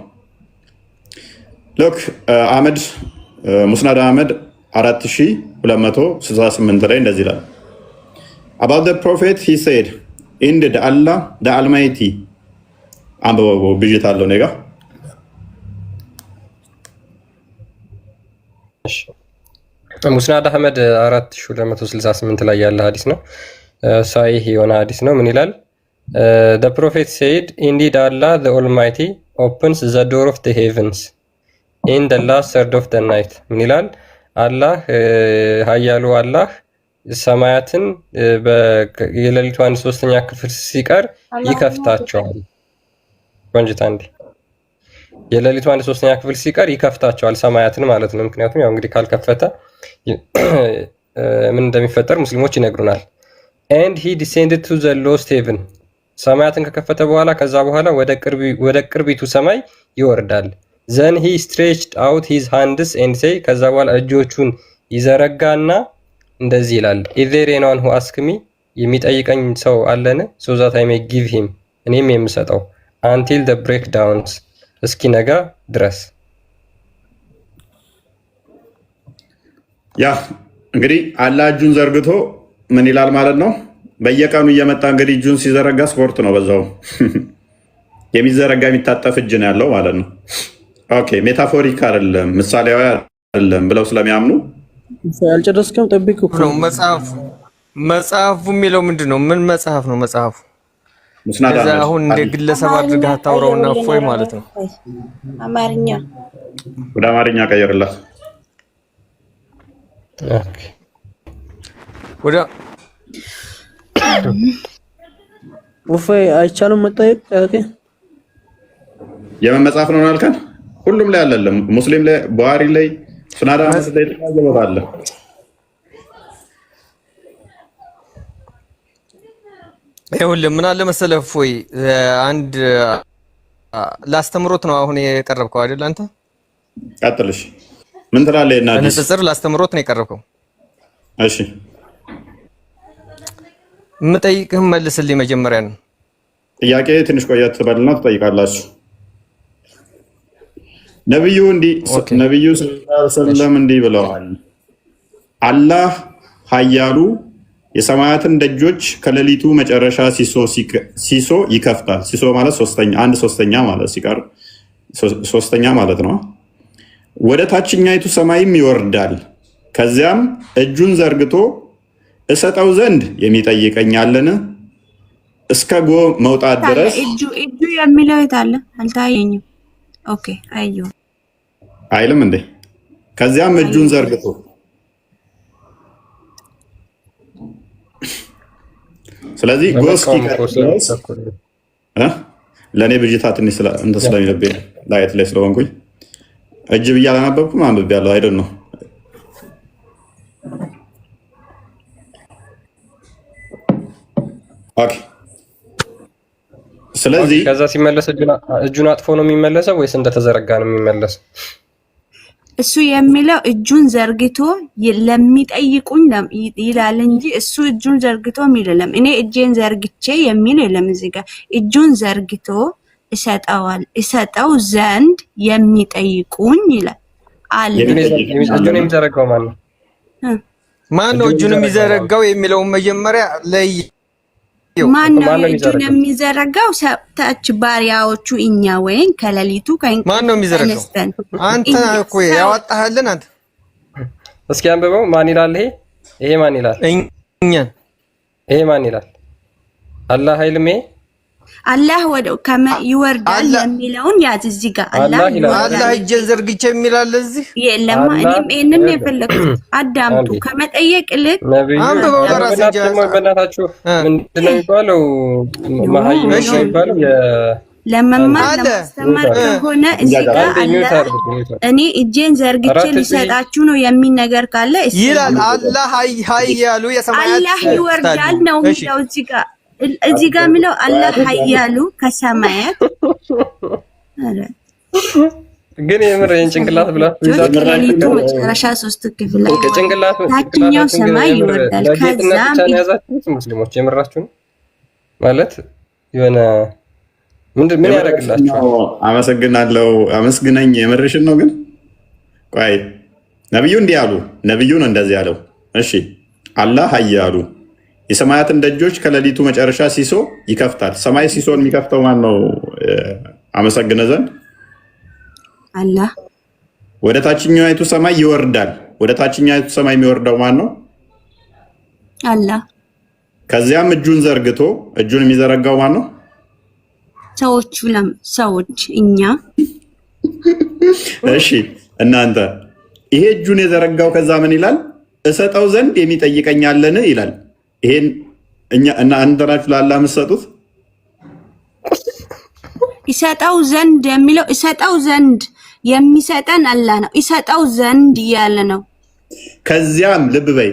ሎክ አህመድ ሙስናድ አህመድ 4268 ላይ እንደዚህ ይላል about the prophet he said indeed Allah the Almighty አንበበው ብጅት አለው ኔጋ ሙስናድ አህመድ 4268 ላይ ያለ ሀዲስ ነው። ሳሂህ የሆነ ሀዲስ ነው። ምን ይላል? the prophet said indeed Allah the Almighty opens the door of the heavens in the last third of the night። ምን ይላል? አላህ ኃያሉ አላህ ሰማያትን የሌሊቱ 1/3 ክፍል ሲቀር ይከፍታቸዋል። ቆንጅታ እንዴ የሌሊቱ 1/3 ክፍል ሲቀር ይከፍታቸዋል ሰማያትን ማለት ነው። ምክንያቱም ያው እንግዲህ ካልከፈተ ምን እንደሚፈጠር ሙስሊሞች ይነግሩናል። and he descended to the lowest heaven ሰማያትን ከከፈተ በኋላ ከዛ በኋላ ወደ ቅርቢቱ ሰማይ ይወርዳል። then he stretched out his hands and say ከዛ በኋላ እጆቹን ይዘረጋና እንደዚህ ይላል is there anyone who ask me የሚጠይቀኝ ሰው አለን so that I may give him እኔም የምሰጠው until the breakdowns እስኪነጋ ድረስ። ያ እንግዲህ አላህ እጁን ዘርግቶ ምን ይላል ማለት ነው። በየቀኑ እየመጣ እንግዲህ እጁን ሲዘረጋ ስፖርት ነው፣ በዛው የሚዘረጋ የሚታጠፍ እጅ ነው ያለው ማለት ነው። ኦኬ ሜታፎሪክ አይደለም ምሳሌያዊ አይደለም ብለው ስለሚያምኑ ያልጨረስከም ጠብቅ እኮ ነው መጽሐፉ የሚለው ምንድን ነው? ምን መጽሐፍ ነው መጽሐፉ? ሙስናዳ እዛ አሁን እንደ ግለሰብ አድርገህ አታውራውና እፎይ ማለት ነው። አማርኛ ወደ አማርኛ ቀይርላት። ኦኬ ወደ እፎይ አይቻልም መጠየቅ። ኦኬ የምን መጽሐፍ ነው ያልከን? ሁሉም ላይ አለ። ሙስሊም ላይ፣ ቡሃሪ ላይ፣ ሱናዳ ላይ ተያዘው አለ። ይኸውልህ ምን አለ መሰለህ እፎይ፣ አንድ ላስተምሮት ነው አሁን የቀረብከው አይደል? አንተ ቀጥልሽ ምን ትላለህ? እና ንጽጽር ላስተምሮት ነው የቀረብከው። እሺ የምጠይቅህም መልስልኝ መጀመሪያ ነው። ጥያቄ ትንሽ ቆየት ትበልና ትጠይቃላችሁ። ነብዩ ሰለላሁ ዐለይሂ ወሰለም እንዲህ ብለዋል፣ አላህ ኃያሉ የሰማያትን ደጆች ከሌሊቱ መጨረሻ ሲሶ ይከፍታል። ሲሶ ማለት አንድ ሶስተኛ ማለት ሲቀር ሶስተኛ ማለት ነው። ወደ ታችኛይቱ ሰማይም ይወርዳል። ከዚያም እጁን ዘርግቶ እሰጠው ዘንድ የሚጠይቀኛለን እስከ ጎ መውጣት ድረስ። እጁ የሚለው የት አለ? አልታየኝም። ኦኬ አየሁ አይልም እንዴ? ከዚያም እጁን ዘርግቶ ስለዚህ ጎስኪ ለእኔ ብጅታ ትንሽ እንትን ስለሚለብኝ ላየት ላይ ስለሆንኩኝ እጅ ብዬ አላነበብኩም፣ አንብቤያለሁ አይደል ነው። ኦኬ ስለዚህ ከዛ ሲመለስ እጁን አጥፎ ነው የሚመለሰው ወይስ እንደተዘረጋ ነው የሚመለሰው? እሱ የሚለው እጁን ዘርግቶ ለሚጠይቁኝ ይላል እንጂ እሱ እጁን ዘርግቶ የሚልለም። እኔ እጄን ዘርግቼ የሚል የለም እዚህ ጋር። እጁን ዘርግቶ እሰጠው ዘንድ የሚጠይቁኝ ይላል አለ። እጁን የሚዘረጋው ማን ነው? ማን ነው እጁን የሚዘረጋው የሚለውን መጀመሪያ ለይ ማን ነው እጁን የሚዘረጋው? ታች ባሪያዎቹ እኛ ወይን ከሌሊቱ ማን ነው የሚዘረጋው? አንተ እኮ ያወጣህልን አንተ። እስኪ አንብበው። ማን ይላል? ይሄ ማን ይላል? እኛን። ይሄ ማን ይላል? አላህ አይልም። አላህ ወደ ከመ ይወርዳል የሚለውን ያዝ እዚህ ጋር አላህ እጄን ዘርግቼ የሚላል እዚህ የለማ። እኔም ይሄንን የፈለኩት አዳምጡ። ከመጠየቅ ልክ አንብበው ለራስህ በእናታችሁ። ምንድነው የሚባለው? መሀይም ነው የሚባለው። ለመማር ለማስተማር ከሆነ እዚህ ጋር እኔ እጄን ዘርግቼ ልሰጣችሁ ነው የሚል ነገር ካለ ይላል። አላህ ኃያሉ የሰማያት አላህ ይወርዳል ነው የሚለው እዚህ ጋር የሚለው አላህ ኃያሉ ከሰማያት። ግን የምር ጭንቅላት ብላችሁ ከሌሊቱ መጨረሻ 3 ክፍል ላይ ታችኛው ሰማይ ይወርዳል። ከዛም ያዛችሁት ሙስሊሞች የምራችሁ ማለት የሆነ ምን ያደርግላችኋል? አመሰግናለሁ። አመስግነኝ። የምርሽን ነው። ግን ቆይ ነብዩ እንዲህ አሉ። ነብዩን እንደዚህ አለው። እሺ አላህ ኃያሉ የሰማያትን ደጆች ከሌሊቱ መጨረሻ ሲሶ ይከፍታል። ሰማይ ሲሶን የሚከፍተው ማን ነው? አመሰግነ ዘንድ አላህ። ወደ ታችኛይቱ ሰማይ ይወርዳል። ወደ ታችኛይቱ ሰማይ የሚወርደው ማን ነው? አላህ። ከዚያም እጁን ዘርግቶ እጁን የሚዘረጋው ማን ነው? ሰዎች እኛ። እሺ እናንተ ይሄ እጁን የዘረጋው ከዛ ምን ይላል? እሰጠው ዘንድ የሚጠይቀኛለን ይላል። ይሄን እናንተ ናችሁ ለአላህ የምትሰጡት? ይሰጠው ዘንድ የሚለው ይሰጠው ዘንድ የሚሰጠን አላህ ነው። ይሰጠው ዘንድ እያለ ነው። ከዚያም ልብ በይ፣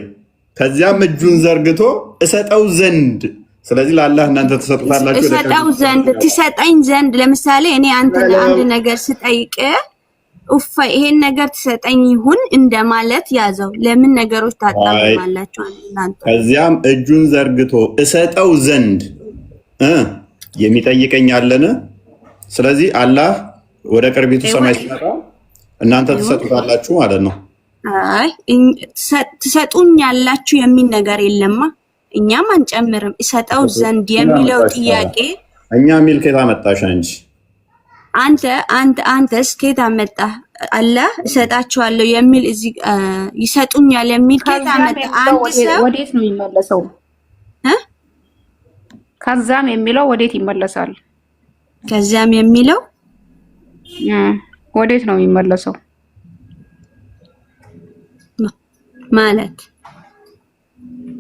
ከዚያም እጁን ዘርግቶ እሰጠው ዘንድ። ስለዚህ ለአላህ እናንተ ትሰጡታላችሁ። እሰጠው ዘንድ ትሰጠኝ ዘንድ። ለምሳሌ እኔ አንተ ለአንድ ነገር ስጠይቅ ኡፋ ይሄን ነገር ትሰጠኝ ይሁን እንደማለት ያዘው። ለምን ነገሮች ታጣማላችሁ እናንተ? ከዚያም እጁን ዘርግቶ እሰጠው ዘንድ የሚጠይቀኝ አለን። ስለዚህ አላህ ወደ ቅርቢቱ ሰማይ ሲመጣ እናንተ ትሰጡታላችሁ ማለት ነው። አይ ትሰጡኛላችሁ የሚል ነገር የለማ። እኛም አንጨምርም። እሰጠው ዘንድ የሚለው ጥያቄ እኛ ሚል ከታ መጣሽ አንቺ? አንተስ ከታ መጣ? አላህ እሰጣቸዋለሁ የሚል እዚህ ይሰጡኛል የሚል ከታ መጣ? አንተ ሰው ወዴት ነው የሚመለሰው? ከዛም የሚለው ወዴት ይመለሳል? ከዛም የሚለው ወዴት ነው የሚመለሰው ማለት?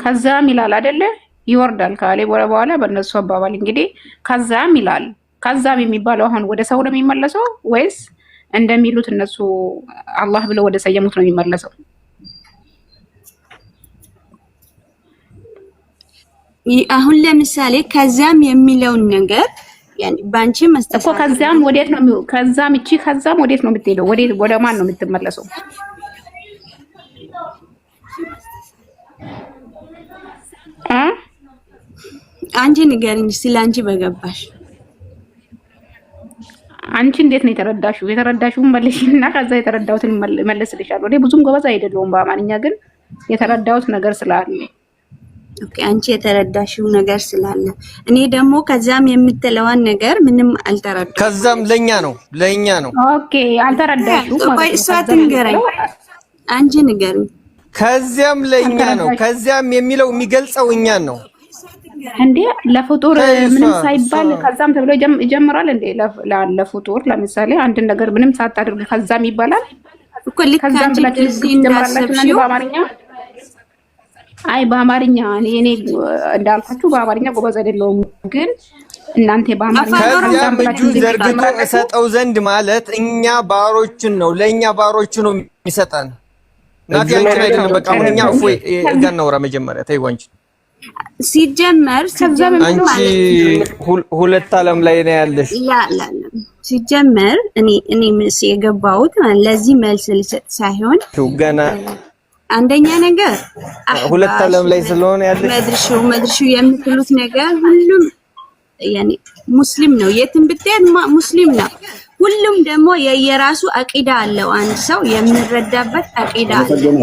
ከዛም ይላል አይደለ? ይወርዳል ካለ በኋላ በእነሱ አባባል እንግዲህ ከዛም ይላል። ከዛም የሚባለው አሁን ወደ ሰው ነው የሚመለሰው ወይስ እንደሚሉት እነሱ አላህ ብለው ወደ ሰየሙት ነው የሚመለሰው? አሁን ለምሳሌ ከዛም የሚለውን ነገር ያኒ ባንቺ መስጠት እኮ ከዛም ወዴት ነው? ከዛም እቺ ከዛም ወዴት ነው የምትሄደው? ወደ ማን ነው የምትመለሰው? አንቺ ንገሪኝ ስለ አንቺ በገባሽ። አንቺ እንዴት ነው የተረዳሽው? የተረዳሽውን መልሽና ከዛ የተረዳሁትን መልስልሻለሁ። እኔ ብዙም ጎበዝ አይደለሁም በአማርኛ ግን የተረዳሁት ነገር ስላለ ኦኬ፣ አንቺ የተረዳሽው ነገር ስላለ እኔ ደግሞ ከዛም የምትለዋን ነገር ምንም አልተረዳሁም። ከዛም ለኛ ነው ኦኬ፣ አልተረዳሽው ቆይ እሷ ትንገረኝ፣ አንቺ ንገሪኝ። ከዚያም ለኛ ነው። ከዚያም የሚለው የሚገልጸው እኛን ነው እንዴ? ለፍጡር ምንም ሳይባል ከዛም ተብሎ ይጀምራል እንዴ? ለፍጡር ለምሳሌ አንድ ነገር ምንም ሳታደርግ ከዛም ይባላል እኮ። ልክ አንቺ እዚህ እንዳሰብሽው በአማርኛ አይ በአማርኛ እኔ እንዳልኳችሁ በአማርኛ ጎበዝ አይደለሁም፣ ግን እናንተ በአማርኛ ከዚያም እጁን ዘርግቶ እሰጠው ዘንድ ማለት እኛ ባሮችን ነው፣ ለእኛ ባሮች ነው የሚሰጠን። ናፊያችን አይደለም። በቃ አሁን እኛ እፎይ እዛ እናውራ መጀመሪያ ተይው አንቺ ሲጀመር አንቺ ሁለት ዓለም ላይ ነው ያለሽ። ሲጀመር እኔ ምስ የገባሁት ለዚህ መልስ ልሰጥ ሳይሆን ገና አንደኛ ነገር ሁለት ዓለም ላይ ስለሆነ ያለሽ መድርሹ የምትሉት ነገር ሁሉም ያኔ ሙስሊም ነው፣ የትም ብትሄድ ሙስሊም ነው። ሁሉም ደግሞ የየራሱ አቂዳ አለው። አንድ ሰው የሚረዳበት አቂዳ አለው።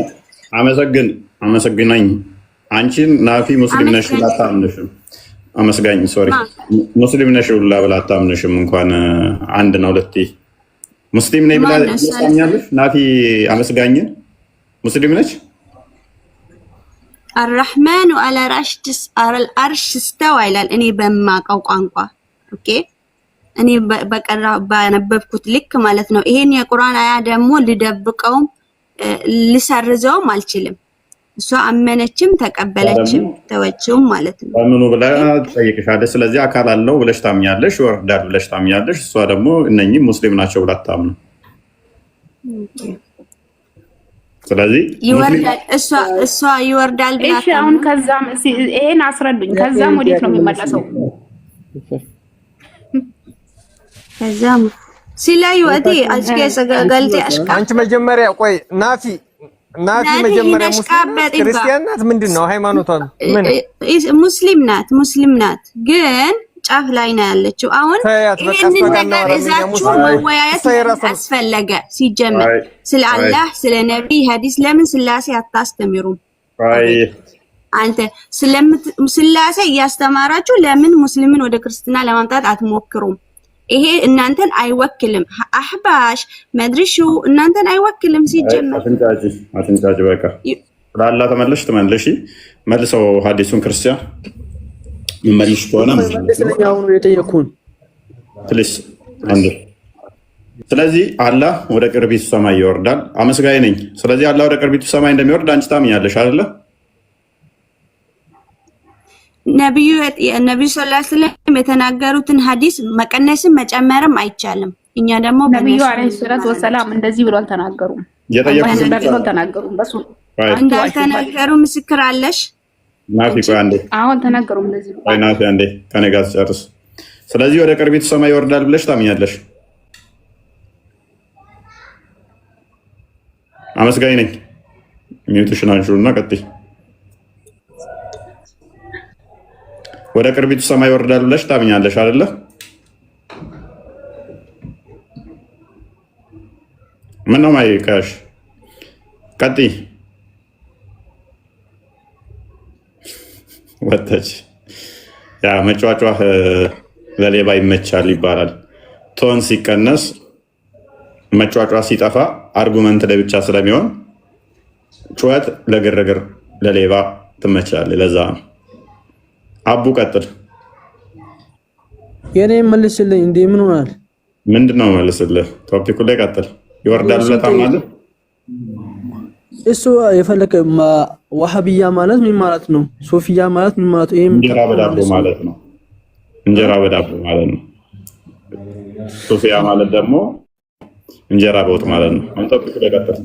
አመሰግናኝ አንቺን ናፊ ሙስሊም ነሽ ብላ አታምንሽም። አመስጋኝ ሶሪ ሙስሊም ነሽ ብላ አታምንሽም። እንኳን አንድ ነው ሁለቴ ሙስሊም ነኝ ብላ ታምኛለሽ። ናፊ አመስጋኝ ሙስሊም ነች። አርራህማኑ አላ አርሽ ስተዋ ይላል እኔ በማውቀው ቋንቋ። ኦኬ እኔ በቀራ ባነበብኩት ልክ ማለት ነው። ይሄን የቁርአን አያ ደግሞ ልደብቀውም ልሰርዘውም አልችልም። እሷ አመነችም ተቀበለችም ተወችውም ማለት ነው። በምኑ ብላ ትጠይቅሻለች። ስለዚህ አካል አለው ብለሽ ታምኛለሽ፣ ይወርዳል ብለሽ ታምኛለሽ። እሷ ደግሞ እነኚህ ሙስሊም ናቸው ብላ ታምኑ። ስለዚህ ይወርዳል እሷ ይወርዳል ብላ እሺ። አሁን ከዛም ይሄን አስረዱኝ። ከዛም ወዴት ነው የሚመለሰው? ከዛም ሲላይ ወዲ አስከ ሰጋጋልቲ አሽካ አንቺ መጀመሪያ ቆይ ናፊ መጀመሪያ ክርስቲያን ናት? ምንድን ነው ሃይማኖቷ? ምን ሙስሊም ናት ግን ጫፍ ላይ ነው ያለችው። አሁን ይሄንን ነገር እዛችሁ መወያየት አስፈለገ? ሲጀመር ስለ አላህ ስለ ነብይ ሐዲስ ለምን ስላሴ አታስተምሩም? አንተ ስላሴ እያስተማራችሁ ለምን ሙስሊምን ወደ ክርስትና ለማምጣት አትሞክሩም? ይሄ እናንተን አይወክልም። አህባሽ መድርሹ እናንተን አይወክልም። ሲጀመር አትንጫጭ በቃ ለአላህ ተመለሽ መልሰው ሐዲሱን ክርስቲያን መልሽ ከሆነ ፕሊስ አንዴ። ስለዚህ አላህ ወደ ቅርቢቱ ሰማይ ይወርዳል። አመስጋኝ ነኝ። ስለዚህ አላህ ወደ ቅርቢቱ ሰማይ እንደሚወርድ አንቺ ታምኛለሽ አይደለ? ነብዩ ሰለላሁ ዐለይሂ ወሰለም የተናገሩትን ሐዲስ መቀነስም መጨመርም አይቻልም። እኛ ደግሞ ነብዩ አለይሂ ሰላቱ ወሰላም እንደዚህ ብሎ አልተናገሩም። አልተናገሩም። በሱ እንዳልተናገሩ ምስክር አለሽ? ናፊ ቆይ አንዴ አሁን ተናገሩም እንደዚህ ብሎ ናፊ አንዴ ከኔ ጋር ጨርስ። ስለዚህ ወደ ቅርቢቱ ሰማይ ይወርዳል ብለሽ ታምኛለሽ? አመስጋኝ ነኝ። ሚዩትሽን አንሹና ቀጥይ። ወደ ቅርቢቱ ሰማይ ይወርዳል ብለሽ ታምኛለሽ አይደለ? ምን ነው ማይካሽ? ቀጥይ። ወጣች። ያ መጫዋጫህ ለሌባ ይመቻል ይባላል። ቶን ሲቀነስ መጫዋጫ ሲጠፋ አርጉመንት ላይ ብቻ ስለሚሆን ጩኸት ለግርግር ለሌባ ትመቻለች። ለዛ ነው። አቡ ቀጥል። የኔ መልስልኝ። እንዴ ምን ሆናል? ምንድነው መልስልህ? ቶፒኩ ላይ ቀጥል። ይወርዳል ብለህ ታምናለህ? እሱ የፈለከ ዋሃብያ ማለት ምን ማለት ነው? ሶፊያ ማለት ምን ማለት ነው? እንጀራ በዳቦ ማለት ነው። እንጀራ በዳቦ ማለት ነው። ሶፊያ ማለት ደግሞ እንጀራ በወጥ ማለት ነው። አንተ ቶፒኩ ላይ ቀጥል።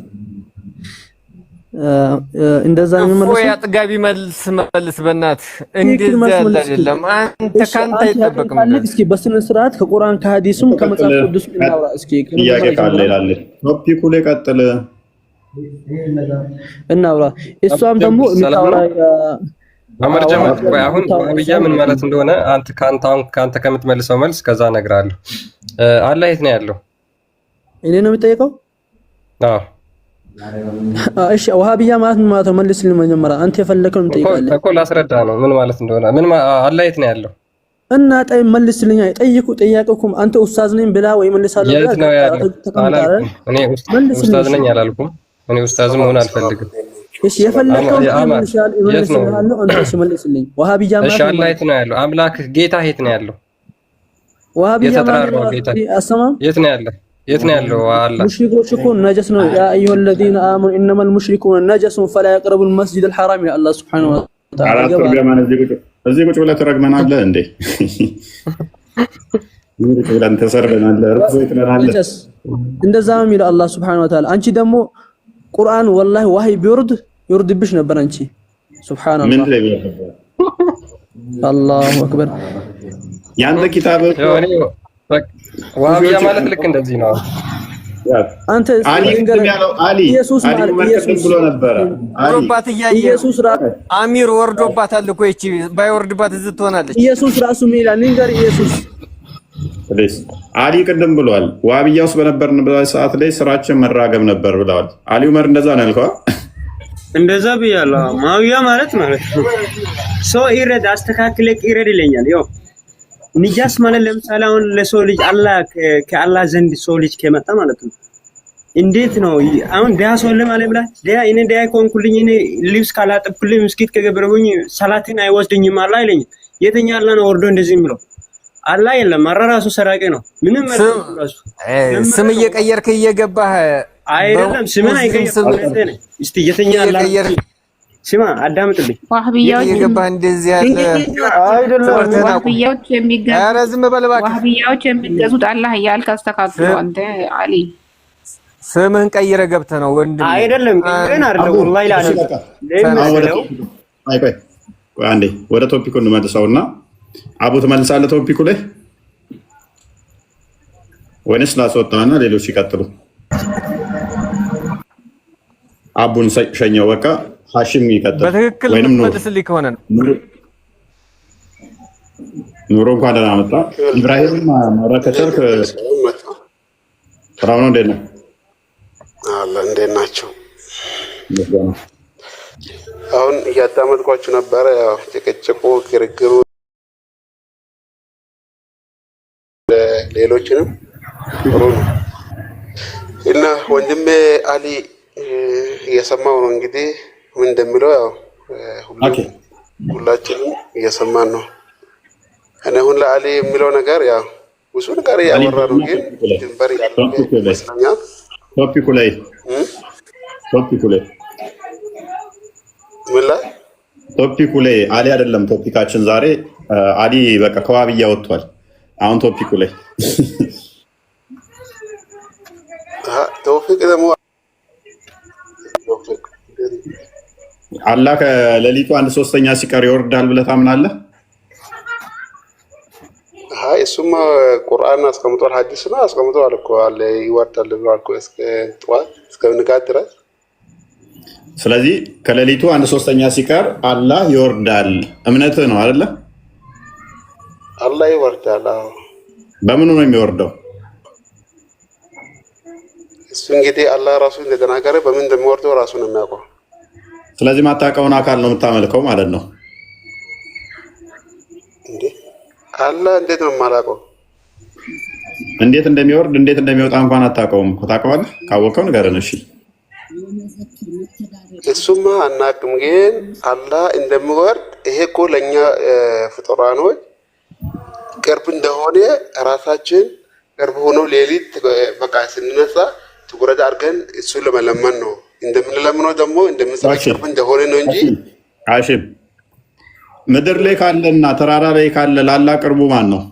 እንደዛ የሚመልስ ወይ አጥጋቢ መልስ በእናትህ እንደዛ ያለ አይደለም። አንተ ካንተ አይጠበቅም። እስኪ በስነ ስርዓት ከቁርአን ከሐዲስም ከመጽሐፍ ቅዱስ እናውራ። እስኪ ጥያቄ ካለ ይላል። ቶፒኩ ላይ ቀጥል እናውራ። እሷም ደግሞ እንታውራ። አመርጀማ ወይ አሁን ዋሃብያ ምን ማለት እንደሆነ አንተ ከምትመልሰው መልስ ከዛ እነግርሃለሁ። አላህ የት ነው ያለው? እኔ ነው የምጠይቀው? አዎ እሺ ዋሃብያ ማለት ምን ማለት ነው? መልስልኝ መጀመሪያ። አንተ የፈለከውን እንጠይቃለን እኮ ላስረዳ ነው ምን ማለት እንደሆነ። ምን አላህ የት ነው ያለው? እና መልስልኝ። ጠይቁ ጥያቄኩም አንተ ኡስታዝ ነኝ ብላ ወይ መልሳለሁ ብላ የት ነው ያለው? አላልኩም። እኔ ኡስታዝ ነኝ አላልኩም። እኔ ኡስታዝ መሆን አልፈልግም። እሺ የፈለከውን መልስልሃለሁ። አንተ መልስልኝ። ዋሃብያ ማለት እሺ አላህ የት ነው ያለው? አምላክ ጌታ የት ነው ያለው? ዋሃብያ ማለት ጌታ አሰማም የት ነው ያለው? የት ነው ያለው? አላህ ሙሽሪኮች እኮ ነጀስ ነው። ያ አዩሀ الذين آمنوا إنما المشركون نجس فلا يقربوا المسجد الحرام يا الله سبحانه وتعالى። እዚህ ቁጭ ብለህ ትረግመናለህ እንዴ? ቁጭ ብለን ተሰርበናለህ። ርኩስ ትለናለህ። እንደዛ ነው የሚለው አላህ Subhanahu Wa Ta'ala። አንቺ ደግሞ ቁርአን ወላሂ ዋህይ ይወርድብሽ ነበር አንቺ። ሱብሃንአላህ ምን ላይ አላሁ አክበር። ያንተ ኪታብ ዋሃብያ ማለት ልክ እንደዚህ ነው። አንተ ኢየሱስ ብሎ ነበረ። ወርዶባት ኢየሱስ አሚር ወርዶባታል እኮ እቺ ባይወርድባት እዚህ ትሆናለች። ኢየሱስ ራሱ ሚላል ንገር ኢየሱስ አሊ ቅድም ብሏል። ዋሃብያ ውስጥ በነበርንበት ሰዓት ላይ ስራችን መራገም ነበር ብለዋል። አሊ ዑመር እንደዛ ነው ያልከው? እንደዛ ብያለሁ። ዋሃብያ ማለት ሰው ይረድ አስተካክለህ ይረድ ይለኛል። ያው ንጃስ ማለት ለምሳሌ አሁን ለሰው ልጅ አላህ ከአላህ ዘንድ ሰው ልጅ ከመጣ ማለት ነው። እንዴት ነው አሁን ዲያ ሰው ለማለት ብላ እኔ ዲያ ኮንኩልኝ እኔ ልብስ ካላጠብኩልኝ መስጊድ ከገበረሁኝ ሰላትን አይወስድኝም አላህ አይለኝ። የትኛ አላህ ነው ወርዶ እንደዚህ የሚለው? አላህ የለም። ራሱ ሰራቂ ነው። ምንም ስም እየቀየርክ እየገባህ አይደለም። ስምን አይቀየርም። እስቲ የትኛ አላህ ስማ አዳምጥልኝ። ዋሃብያዎች እየገባህ እንደዚህ ያለ አይደለም። ዋሃብያዎች የሚገዙት አላህ እያልክ አስተካክሎ አንተ አሊ ስምህን ቀይረህ ገብተህ ነው ወንድም። አይደለም ግን አይደለም ወላሂ አንዴ ወደ ቶፒኩ እንመልሰውና አቡ ትመልሳለህ ቶፒኩ ላይ ወይንስ ላስወጣና ሌሎች ይቀጥሉ? አቡን ሸኘው በቃ። ሐሺም ይቀጥል ወይንም መልስልኝ ከሆነ ነው። ኑሮ እንኳን ደህና መጣ። ኢብራሂም ማረከተልክ ሰላም ነው። እንዴት ነው? አላ እንዴት ናቸው? አሁን እያዳመጥኳችሁ ነበረ። ያው ጭቅጭቁ፣ ግርግሩ ሌሎችንም ጥሩ ነው እና ወንድሜ አሊ እየሰማው ነው እንግዲህ ምን እንደሚለው ያው ሁላችንም እየሰማን ነው። እኔ አሁን ለአሊ የሚለው ነገር ያው ብዙ ነገር እያወራ ነው፣ ግን ድንበር ያለው ይመስለኛል። ቶፒኩ ላይ ምን ላይ ቶፒኩ ላይ አሊ አይደለም ቶፒካችን ዛሬ። አሊ በቃ ከዋብያ ወጥቷል። አሁን ቶፒኩ ላይ ተውፊቅ ደግሞ አላህ ከሌሊቱ 1/3 ሲቀር ይወርዳል ብለህ ታምናለህ? አይ እሱማ ቁርአን አስቀምጧል፣ ሐዲስ ነው አስቀምጧል እኮ አለ ይወርዳል ብሏል እኮ እስከ ጠዋት እስከ ንጋት ድረስ። ስለዚህ ከሌሊቱ 1/3 ሲቀር አላህ ይወርዳል እምነትህ ነው አይደለ? አላህ ይወርዳል። አዎ። በምኑ ነው የሚወርደው? እሱ እንግዲህ አላህ ራሱ እንደተናገረ በምን እንደሚወርደው ራሱ ነው የሚያውቀው። ስለዚህ ማታውቀውን አካል ነው የምታመልከው ማለት ነው። እንዴ አላህ እንዴት ነው የማላውቀው? እንዴት እንደሚወርድ እንዴት እንደሚወጣ እንኳን አታውቀውም። ታውቀዋለህ? ካወቀው ንገረን እሺ። እሱማ አናውቅም፣ ግን አላህ እንደሚወርድ ይሄ እኮ ለእኛ ፍጡራኖች ቅርብ እንደሆነ ራሳችን ቅርብ ሆኖ ሌሊት በቃ ስንነሳ ትኩረት አድርገን እሱን ለመለመን ነው እንደምንለምነው ደግሞ እንደምንጸልይ ቅርብ እንደሆነ ነው እንጂ። አሽም ምድር ላይ ካለና ተራራ ላይ ካለ ላላ ቅርቡ ማን ነው?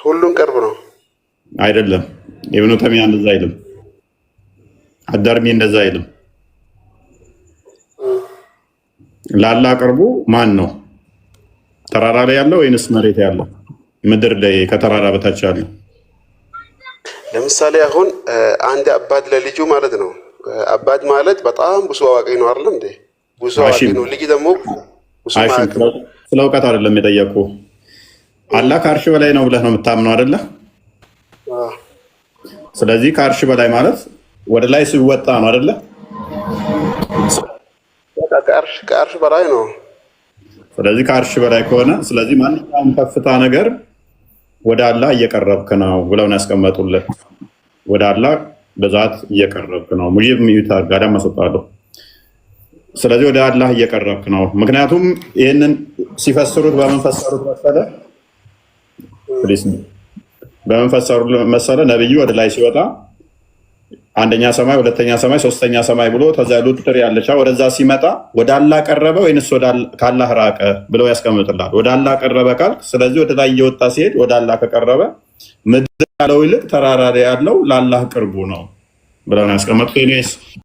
ሁሉም ቅርብ ነው አይደለም። ኢብኑ ተይሚያ እንደዛ አይልም። አዳርሚ እንደዛ አይልም። ላላ ቅርቡ ማን ነው? ተራራ ላይ ያለው ወይንስ መሬት ያለው? ምድር ላይ ከተራራ በታች ያለው? ለምሳሌ አሁን አንድ አባት ለልጁ ማለት ነው። አባት ማለት በጣም ብዙ አዋቂ ነው አይደል እንዴ? ብዙ አዋቂ ነው። ልጅ ደግሞ ብዙ ማለት ነው። ስለ እውቀት አይደለም የጠየቁ። አላህ ከአርሽ በላይ ነው ብለህ ነው የምታምነው አይደለ? ስለዚህ ከአርሽ በላይ ማለት ወደ ላይ ሲወጣ ነው አይደለ? ከአርሽ በላይ ነው። ስለዚህ ከአርሽ በላይ ከሆነ ስለዚህ ማንኛውም ከፍታ ነገር ወደ አላህ እየቀረብክ ነው ብለው ነው ያስቀመጡልህ። ወደ አላህ በዛት እየቀረብክ ነው። ሙጂብ ሚዩታ ጋዳም አሰጣለሁ። ስለዚህ ወደ አላህ እየቀረብክ ነው። ምክንያቱም ይህንን ሲፈስሩት በመንፈሰሩት መሰለ ነብዩ ወደ ላይ ሲወጣ አንደኛ ሰማይ፣ ሁለተኛ ሰማይ፣ ሶስተኛ ሰማይ ብሎ ተዛ ሉጥር ያለቻ ወደዛ ሲመጣ ወደ አላህ ቀረበ ወይንስ ከአላህ ራቀ ብለው ያስቀምጥላል። ወደ አላህ ቀረበ ካልክ ስለዚህ ወደ ላይ እየወጣ ሲሄድ ወደ አላህ ከቀረበ ምድር ያለው ይልቅ ተራራ ላይ ያለው ለአላህ ቅርቡ ነው ብለው ያስቀምጡት።